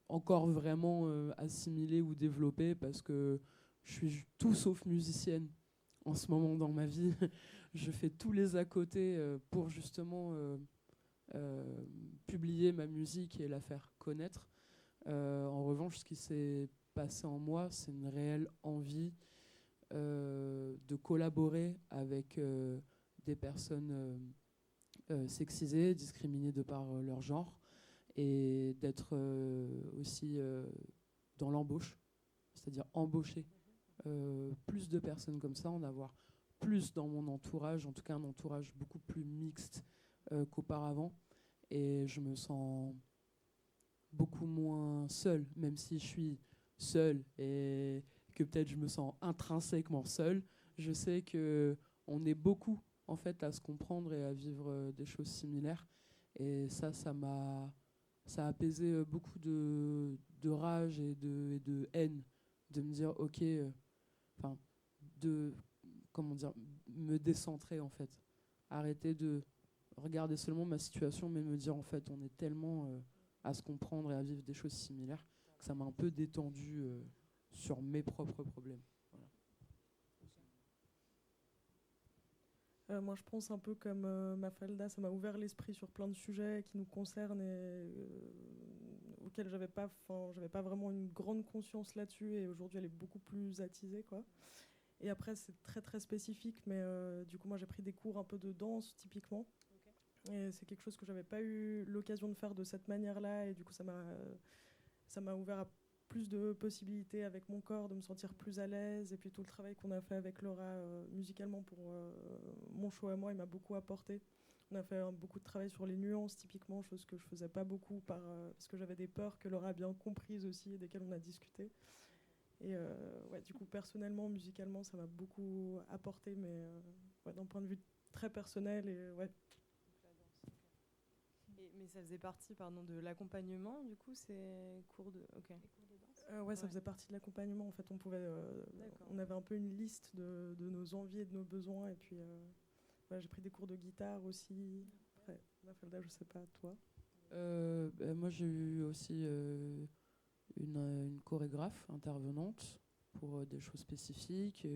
encore vraiment assimilé ou développé, parce que je suis tout sauf musicienne en ce moment dans ma vie. Je fais tous les à côté pour justement publier ma musique et la faire connaître. En revanche, ce qui s'est passé en moi, c'est une réelle envie de collaborer avec des personnes sexisées, discriminées de par leur genre, et d'être aussi dans l'embauche, c'est-à-dire embaucher plus de personnes comme ça, en avoir plus dans mon entourage, en tout cas un entourage beaucoup plus mixte qu'auparavant, et je me sens beaucoup moins seule, même si je suis seule et que peut-être je me sens intrinsèquement seule. Je sais qu'on est beaucoup en fait à se comprendre et à vivre des choses similaires, et ça a apaisé beaucoup de rage et de haine, de me dire ok, me décentrer en fait, arrêter de regarder seulement ma situation, mais me dire en fait on est tellement à se comprendre et à vivre des choses similaires que ça m'a un peu détendu sur mes propres problèmes. Voilà. Moi, je pense un peu comme Mafalda, ça m'a ouvert l'esprit sur plein de sujets qui nous concernent et auxquels j'avais pas vraiment une grande conscience là-dessus, et aujourd'hui elle est beaucoup plus attisée, quoi. Et après c'est très très spécifique, mais du coup moi j'ai pris des cours un peu de danse typiquement. Okay. Et c'est quelque chose que j'avais pas eu l'occasion de faire de cette manière-là, et du coup ça m'a ouvert à plus de possibilités avec mon corps, de me sentir plus à l'aise, et puis tout le travail qu'on a fait avec Laura musicalement pour mon show à moi, il m'a beaucoup apporté On a fait beaucoup de travail sur les nuances, typiquement, chose que je faisais pas beaucoup parce que j'avais des peurs que Laura a bien comprises aussi et desquelles on a discuté. Et ouais, du coup, personnellement, musicalement, ça m'a beaucoup apporté, mais ouais, d'un point de vue très personnel. Et, ouais. Mais ça faisait partie de l'accompagnement, du coup, ces cours de... Okay. Ouais, ça faisait partie de l'accompagnement. En fait, on avait un peu une liste de nos envies et de nos besoins. Et puis, voilà, j'ai pris des cours de guitare aussi. Après, Mafalda, je sais pas, toi. Moi, j'ai eu aussi une chorégraphe intervenante pour des choses spécifiques.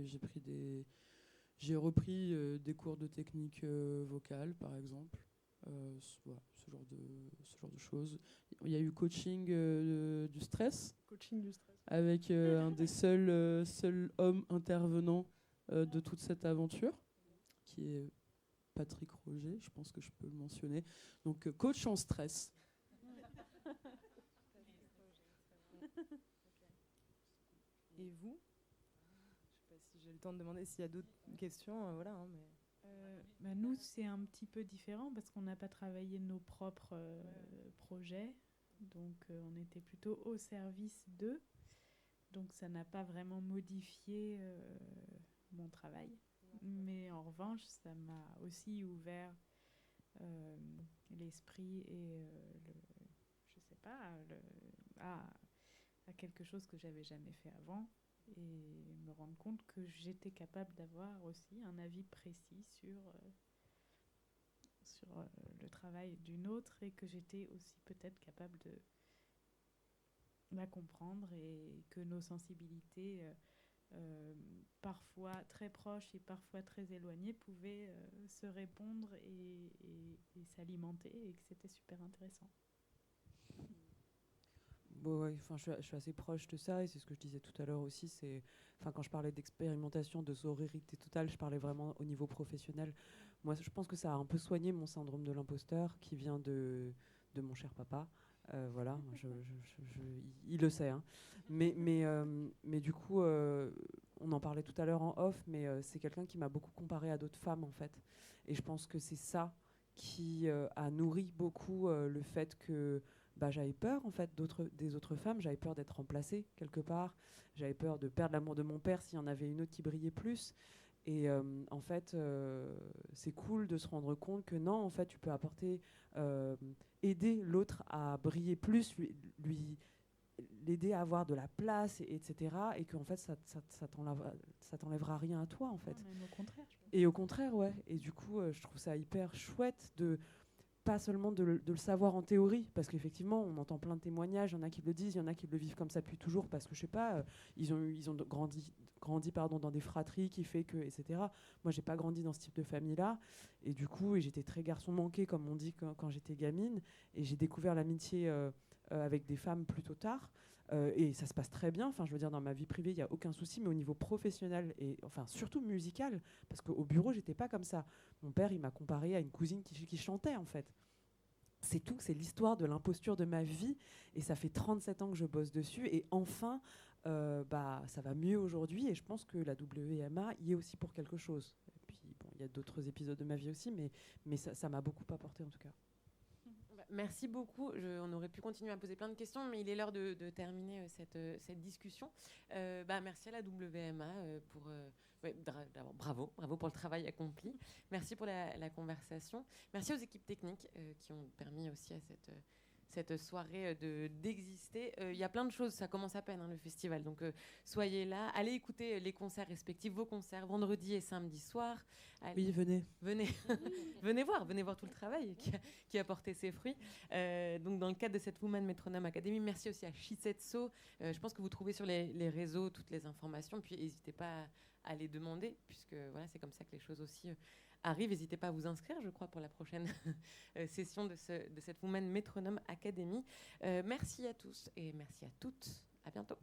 J'ai repris des cours de technique vocale, par exemple. Voilà, ce genre de choses. Il y a eu coaching du stress. Coaching du stress. Avec un des seuls hommes intervenants de toute cette aventure, qui est Patrick Roger, je pense que je peux le mentionner. Donc, coach en stress. Et vous? Je sais pas si j'ai le temps de demander s'il y a d'autres questions. Voilà, hein, mais... Nous, c'est un petit peu différent parce qu'on n'a pas travaillé nos propres projets. Donc, on était plutôt au service d'eux. Donc, ça n'a pas vraiment modifié mon travail. Mais en revanche, ça m'a aussi ouvert l'esprit et je sais pas, à quelque chose que j'avais jamais fait avant. Et me rendre compte que j'étais capable d'avoir aussi un avis précis sur le travail d'une autre et que j'étais aussi peut-être capable de la comprendre et que nos sensibilités, parfois très proches et parfois très éloignées, pouvaient se répondre et s'alimenter et que c'était super intéressant. Bon, ouais, je suis assez proche de ça et c'est ce que je disais tout à l'heure aussi. Quand je parlais d'expérimentation, de sororité totale, je parlais vraiment au niveau professionnel. Moi, je pense que ça a un peu soigné mon syndrome de l'imposteur qui vient de mon cher papa. Voilà, il le sait. Hein. Mais du coup, on en parlait tout à l'heure en off, mais c'est quelqu'un qui m'a beaucoup comparé à d'autres femmes en fait. Et je pense que c'est ça qui a nourri beaucoup le fait que j'avais peur en fait des autres femmes, j'avais peur d'être remplacée quelque part, j'avais peur de perdre l'amour de mon père s'il y en avait une autre qui brillait plus. Et en fait, c'est cool de se rendre compte que non, en fait, tu peux apporter, aider l'autre à briller plus, l'aider à avoir de la place, etc. Et qu'en fait, ça t'enlèvera rien à toi, en fait. Non, même au contraire. Et au contraire, ouais. Et du coup, je trouve ça hyper chouette de pas seulement de le savoir en théorie, parce qu'effectivement, on entend plein de témoignages, il y en a qui le disent, il y en a qui le vivent comme ça depuis toujours, parce que je sais pas, ils ont grandi dans des fratries qui fait que, etc. Moi, j'ai pas grandi dans ce type de famille-là, et du coup, j'étais très garçon manqué, comme on dit quand j'étais gamine, et j'ai découvert l'amitié avec des femmes plutôt tard. Et ça se passe très bien. Enfin, je veux dire, dans ma vie privée, il n'y a aucun souci, mais au niveau professionnel et enfin surtout musical, parce qu'au bureau, j'étais pas comme ça. Mon père, il m'a comparé à une cousine qui chantait, en fait. C'est tout, c'est l'histoire de l'imposture de ma vie, et ça fait 37 ans que je bosse dessus, et enfin, ça va mieux aujourd'hui, et je pense que la WMA y est aussi pour quelque chose. Et puis, bon, il y a d'autres épisodes de ma vie aussi, mais ça m'a beaucoup apporté, en tout cas. Merci beaucoup. On aurait pu continuer à poser plein de questions, mais il est l'heure de terminer cette discussion. Merci à la WMA pour... d'abord, bravo pour le travail accompli. Merci pour la conversation. Merci aux équipes techniques qui ont permis aussi à cette soirée d'exister. Il y a plein de choses, ça commence à peine, le festival. Donc, soyez là. Allez écouter les concerts respectifs, vos concerts, vendredi et samedi soir. Allez, oui, venez. venez voir tout le travail qui a porté ses fruits. Donc, dans le cadre de cette Woman Metronome Academy, merci aussi à Shisetso. Je pense que vous trouvez sur les réseaux toutes les informations. Puis, n'hésitez pas à les demander, puisque voilà, c'est comme ça que les choses aussi arrivent. N'hésitez pas à vous inscrire, je crois, pour la prochaine session de cette Woman Metronome Academy. Merci à tous et merci à toutes. À bientôt.